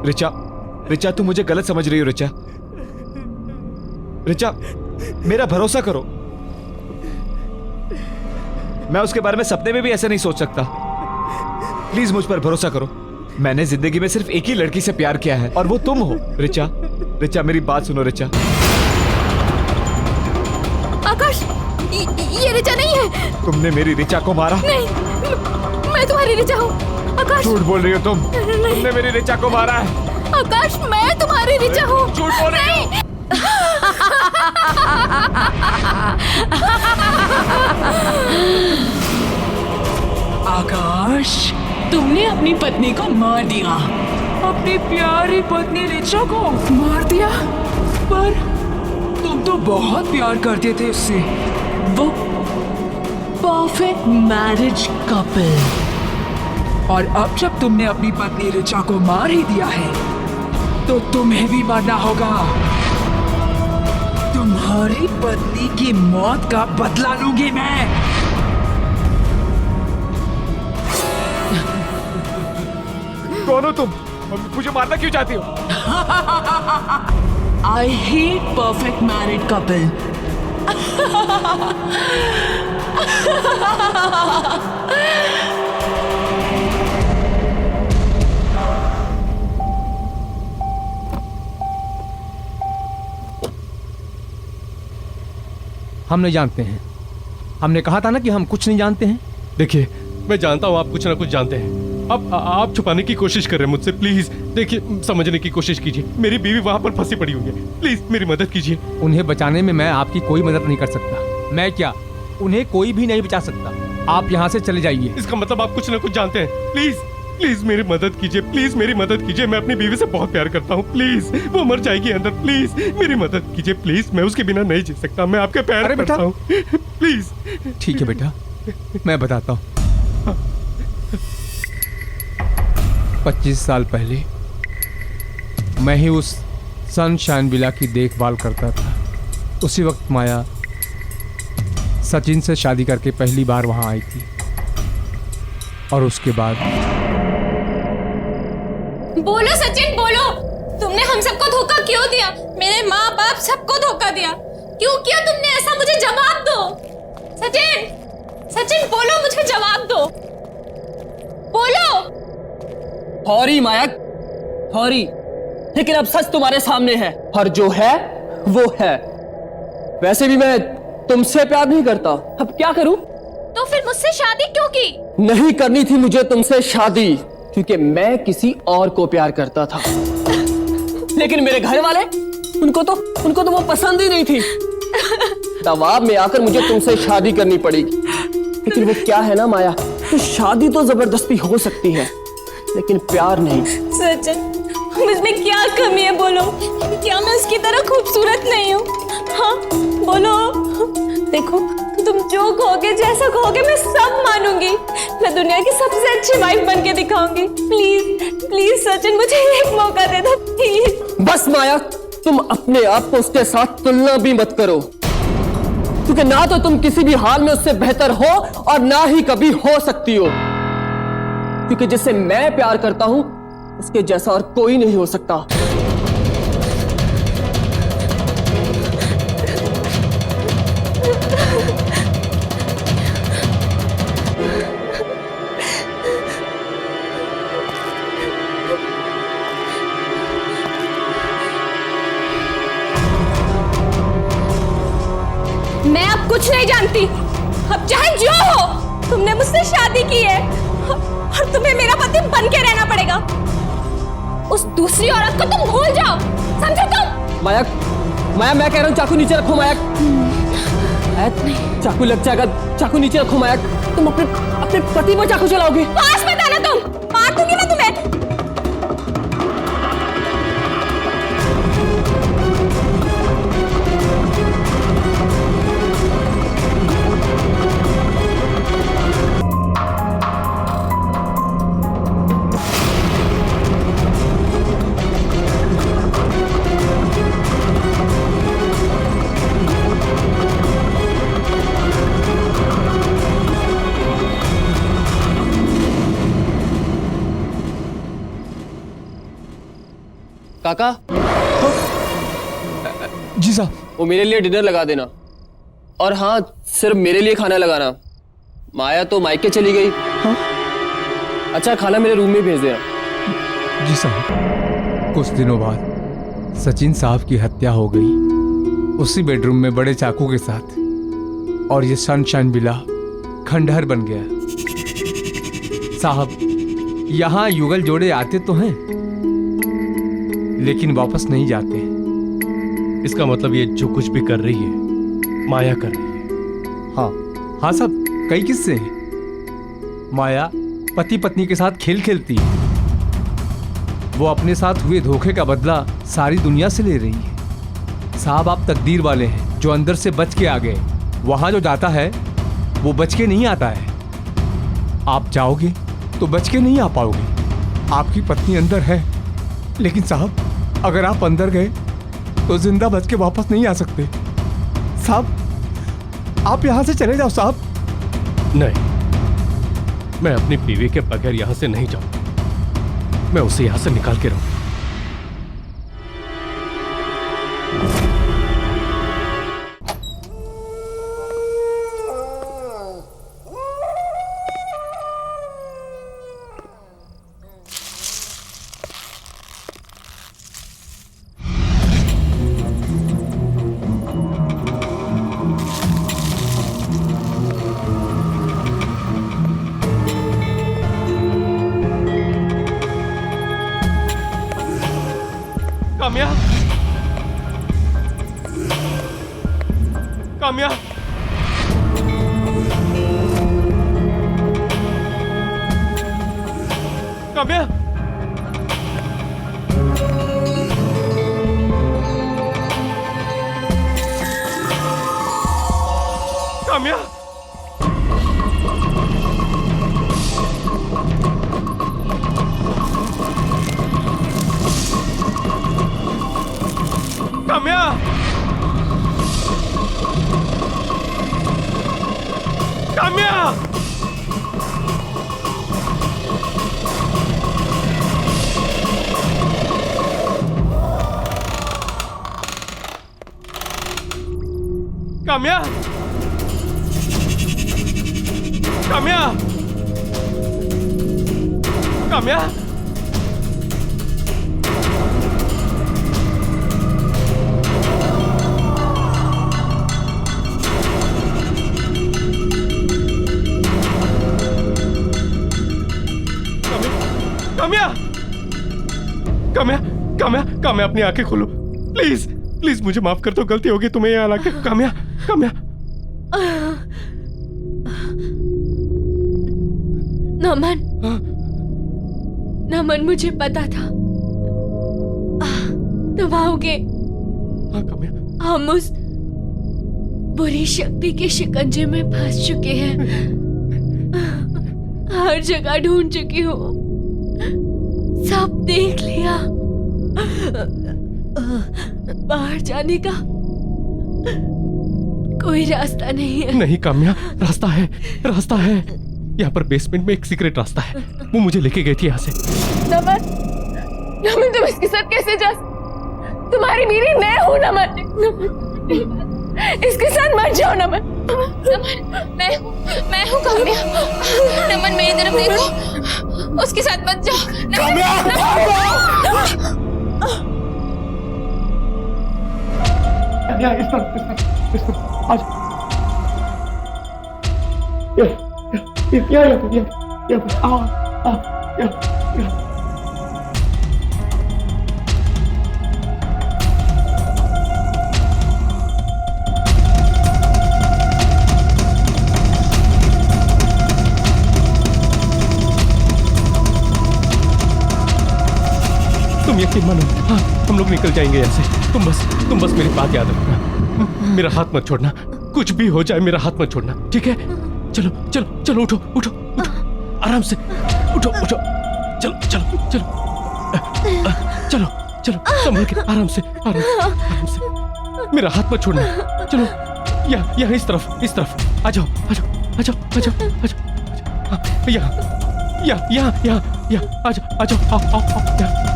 रिचा, रिचा, तुम मुझे गलत समझ रही हो। रिचा, रिचा, मेरा भरोसा करो। मैं उसके बारे में सपने में भी ऐसे नहीं सोच सकता। प्लीज मुझ पर भरोसा करो। मैंने जिंदगी में सिर्फ एक ही लड़की से प्यार किया है और वो तुम हो। रिचा, रिचा मेरी बात सुनो रिचा।
आकाश, ये रिचा नहीं है।
तुमने मेरी रिचा को मारा।
नहीं, मैं तुम्हारी रिचा हूँ। आकाश,
झूठ बोल रही हो तुम। तुमने मेरी रिचा को मारा है।
आकाश, मैं तुम्हारी रिचा हूँ।
झूठ बोल रही हो।
आकाश, तुमने अपनी पत्नी को मार दिया, अपनी प्यारी पत्नी रिचा को मार दिया। पर तुम तो बहुत प्यार करते थे उससे। वो परफेक्ट मैरिज कपल। और अब जब तुमने अपनी पत्नी रिचा को मार ही दिया है तो तुम्हें भी मरना होगा। तुम्हारी पत्नी की मौत का बदला लूंगी मैं।
कौन हो तुम? मुझे मारना क्यों चाहती हो?
I hate perfect married couple.
हम नहीं जानते हैं। हमने कहा था ना कि हम कुछ नहीं जानते हैं।
देखिए, मैं जानता हूँ आप कुछ ना कुछ जानते हैं। अब आप छुपाने की कोशिश कर रहे हैं मुझसे। प्लीज देखिए, समझने की कोशिश कीजिए। मेरी बीवी वहां पर फंसी पड़ी हुई है। प्लीज मेरी मदद कीजिए।
उन्हें बचाने में मैं आपकी कोई मदद नहीं कर सकता। मैं क्या, उन्हें कोई भी नहीं बचा सकता। आप यहाँ से चले जाइए।
इसका मतलब आप कुछ ना कुछ जानते हैं। प्लीज प्लीज मेरी मदद कीजिए। प्लीज मेरी मदद कीजिए। मैं अपनी बीवी से बहुत प्यार करता हूँ। प्लीज, वो मर जाएगी अंदर। प्लीज मेरी मदद कीजिए। प्लीज, मैं उसके बिना नहीं जी सकता। मैं आपके पैर
अरे
पड़ता हूँ। प्लीज।
ठीक है बेटा, मैं बताता हूँ। 25 साल पहले मैं ही उस सनशाइन विला की देखभाल करता था। उसी वक्त माया सचिन से शादी करके पहली बार वहां आई थी। और उसके बाद
बोलो सचिन, बोलो। तुमने हम सबको धोखा क्यों दिया? मेरे माँ बाप सबको धोखा दिया। क्यों किया तुमने ऐसा? मुझे जवाब दो सचिन। सचिन बोलो, मुझे जवाब दो। बोलो।
सॉरी माया, सॉरी, लेकिन अब सच तुम्हारे सामने है और जो है वो है। वैसे भी मैं तुमसे प्यार नहीं करता। अब क्या करूं?
तो फिर मुझसे शादी क्यों की?
नहीं करनी थी मुझे तुमसे शादी, क्योंकि मैं किसी और को प्यार करता था। लेकिन मेरे घर वाले, उनको तो वो पसंद ही नहीं थी। दबाव में आकर मुझे तुमसे शादी करनी पड़ेगी। लेकिन वो क्या है ना माया, तो शादी तो जबरदस्ती हो सकती है, लेकिन प्यार नहीं।
सचिन, मुझमें क्या कमी है? बोलो। क्या मैं उसकी तरह खूबसूरत नहीं हूँ? हाँ बोलो। देखो, तुम जो कहोगे, जैसा कहोगे, मैं सब मानूंगी। मैं दुनिया की सबसे अच्छी वाइफ बन के दिखाऊंगी। प्लीज प्लीज सचिन, मुझे एक मौका दे दो प्लीज।
बस माया, तुम अपने आप को उसके साथ तुलना भी मत करो, क्योंकि ना तो तुम किसी भी हाल में उससे बेहतर हो और ना ही कभी हो सकती हो। क्योंकि जिससे मैं प्यार करता हूं उसके जैसा और कोई नहीं हो सकता।
मैं अब कुछ नहीं जानती। अब चाहे जो हो, तुमने मुझसे शादी की है और तुम्हें मेरा पति बन के रहना पड़ेगा। उस दूसरी औरत को तुम भूल जाओ, समझे तुम?
माया, माया, मैं कह रहा हूँ चाकू नीचे रखो माया। चाकू लग जाएगा, चाकू नीचे रखो माया। तुम अपने पति पर चाकू चलाओगे?
पास मत आना, तुम मार दूंगी मैं तुम्हें।
काका,
जी साहब।
वो मेरे लिए डिनर लगा देना। और हाँ, सिर्फ मेरे लिए खाना लगाना। माया तो मायके चली गई। अच्छा खाना मेरे रूम में भेज दे।
जी साहब। कुछ दिनों बाद सचिन साहब की हत्या हो गई, उसी बेडरूम में बड़े चाकू के साथ, और ये सनशाइन विला खंडहर बन गया। साहब, यहाँ युगल जोड़े आते तो हैं लेकिन वापस नहीं जाते।
इसका मतलब ये जो कुछ भी कर रही है माया कर रही है।
हाँ साहब, कई किस्से हैं। माया पति पत्नी के साथ खेल खेलती है। वो अपने साथ हुए धोखे का बदला सारी दुनिया से ले रही है। साहब, आप तकदीर वाले हैं जो अंदर से बच के आ गए। वहां जो जाता है वो बच के नहीं आता है। आप जाओगे तो बच के नहीं आ पाओगे। आपकी पत्नी अंदर है, लेकिन साहब अगर आप अंदर गए तो जिंदा बच के वापस नहीं आ सकते। साहब, आप यहां से चले जाओ साहब।
नहीं, मैं अपनी बीवी के बगैर यहां से नहीं जाऊंगा। मैं उसे यहां से निकाल के रहूंगा। काम्या, काम्या, काम्या, काम्या, काम्या, काम्या, काम्या, काम्या, काम्या, काम्या, काम्या, काम्या, काम्या, अपनी आंखें खोलो प्लीज, प्लीज मुझे माफ कर दो, गलती होगी तुम्हें यहाँ लाके। काम्या, काम्या,
नमन, नमन, मुझे पता था तुम आओगे।
हाँ काम्या,
हम उस बुरी शक्ति के शिकंजे में फंस चुके हैं। हर जगह ढूंढ चुकी हूँ, सब देख लिया। बाहर जाने का कोई रास्ता नहीं है।
नहीं काम्या, रास्ता है, रास्ता है। यहाँ पर बेसमेंट में एक सीक्रेट रास्ता है, वो मुझे लेके गई थी यहाँ से।
नमन, नमन, तुम इसके साथ कैसे जा? तुम्हारी बीवी मैं हूँ नमन। इसके साथ मत जाओ नमन।
नमन, मैं हूँ काम्या। नमन, मेरी तरफ देखो, उसके साथ मत जाओ।
तुम यकीन मानो, हाँ हम लोग निकल जाएंगे यहाँ से। तुम बस मेरी बात याद रखना, मेरा हाथ मत छोड़ना। कुछ भी हो जाए मेरा हाथ मत छोड़ना, ठीक है? चलो चलो चलो, उठो उठो उठो, आराम से उठो उठो, चलो चलो चलो चलो चलो, संभल के, आराम से आराम से आराम से। मेरा हाथ मत छोड़ना। चलो यहाँ इस तरफ आ जाओ आ जाओ आ जाओ आ जाओ आ जाओ, यहाँ आ जाओ यहाँ।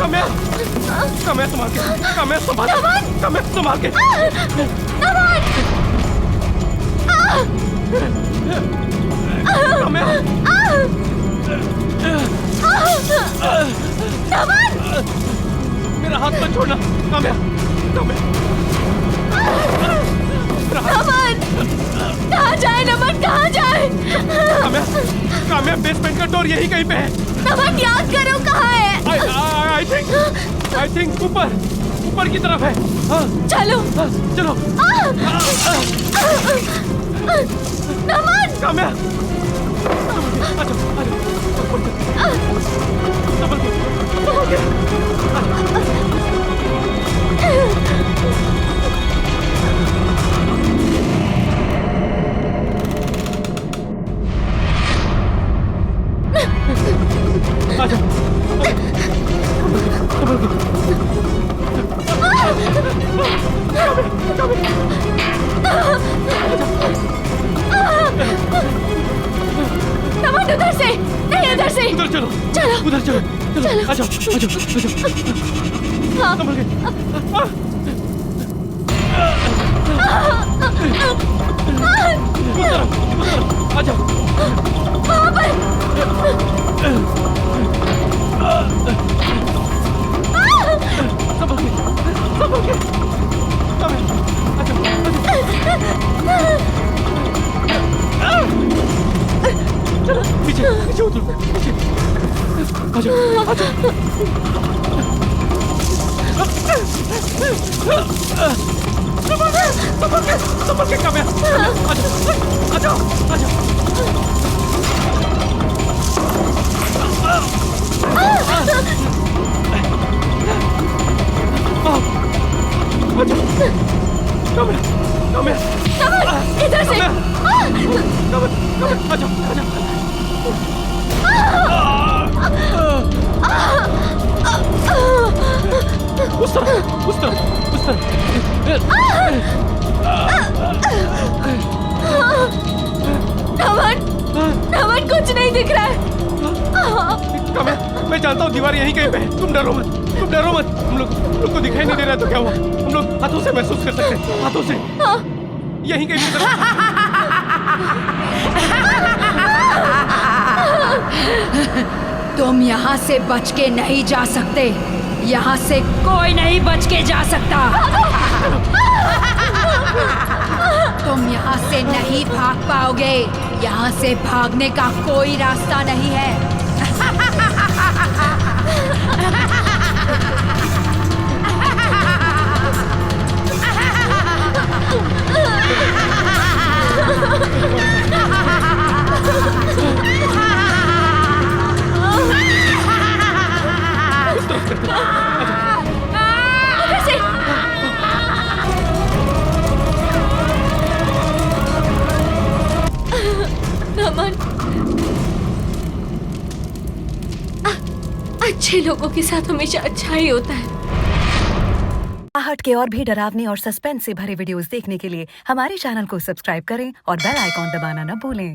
काम्या काम्या संभाल के, काम्या संभाल के, काम्या संभाल के। काम्या मेरा हाथ मत छोड़ना काम्या, काम्या
कहाँ जाए नमन, कहाँ जाए?
काम्या काम्या बेसमेंट का डोर यही कहीं पे है।
नमन याद करो कहाँ है?
आई थिंक ऊपर की तरफ है। हाँ,
चलो
चलो।
नमन
काम्या
नमन उधर से नहीं, इधर से।
उधर चलो,
चलो
उधर चलो, चलो। आ जाओ,
हाँ।
संभल के। उधर आ जाओ।
वहाँ पर।
संभल के, संभल के। आ जाओ। चलो पीछे पीछे उतरो, पीछे आ जाओ, आ जाओ। संभल के काम्या, आ जाओ, आ जाओ, आ जाओ। काम्या, काम्या,
इधर से।
आ जाओ, आ जाओ। उस तरफ।
नमन कुछ नहीं दिख रहा है।
काम्या, मैं जानता हूँ दीवार यहीं कहीं पे है। तुम डरो मत। हम लोग को दिखाई नहीं दे रहा है तो क्या हुआ? हम लोग हाथों से महसूस कर सकते हैं, हाथों से। यहीं कहीं पे।
तुम यहाँ से बच के नहीं जा सकते। यहाँ से कोई नहीं बच के जा सकता। तुम यहाँ से नहीं भाग पाओगे। यहाँ से भागने का कोई रास्ता नहीं है।
नमन, अच्छे लोगों के साथ हमेशा अच्छा ही होता है।
आहट के और भी डरावने और सस्पेंस से भरे वीडियोस देखने के लिए हमारे चैनल को सब्सक्राइब करें और बेल आइकॉन दबाना न भूलें।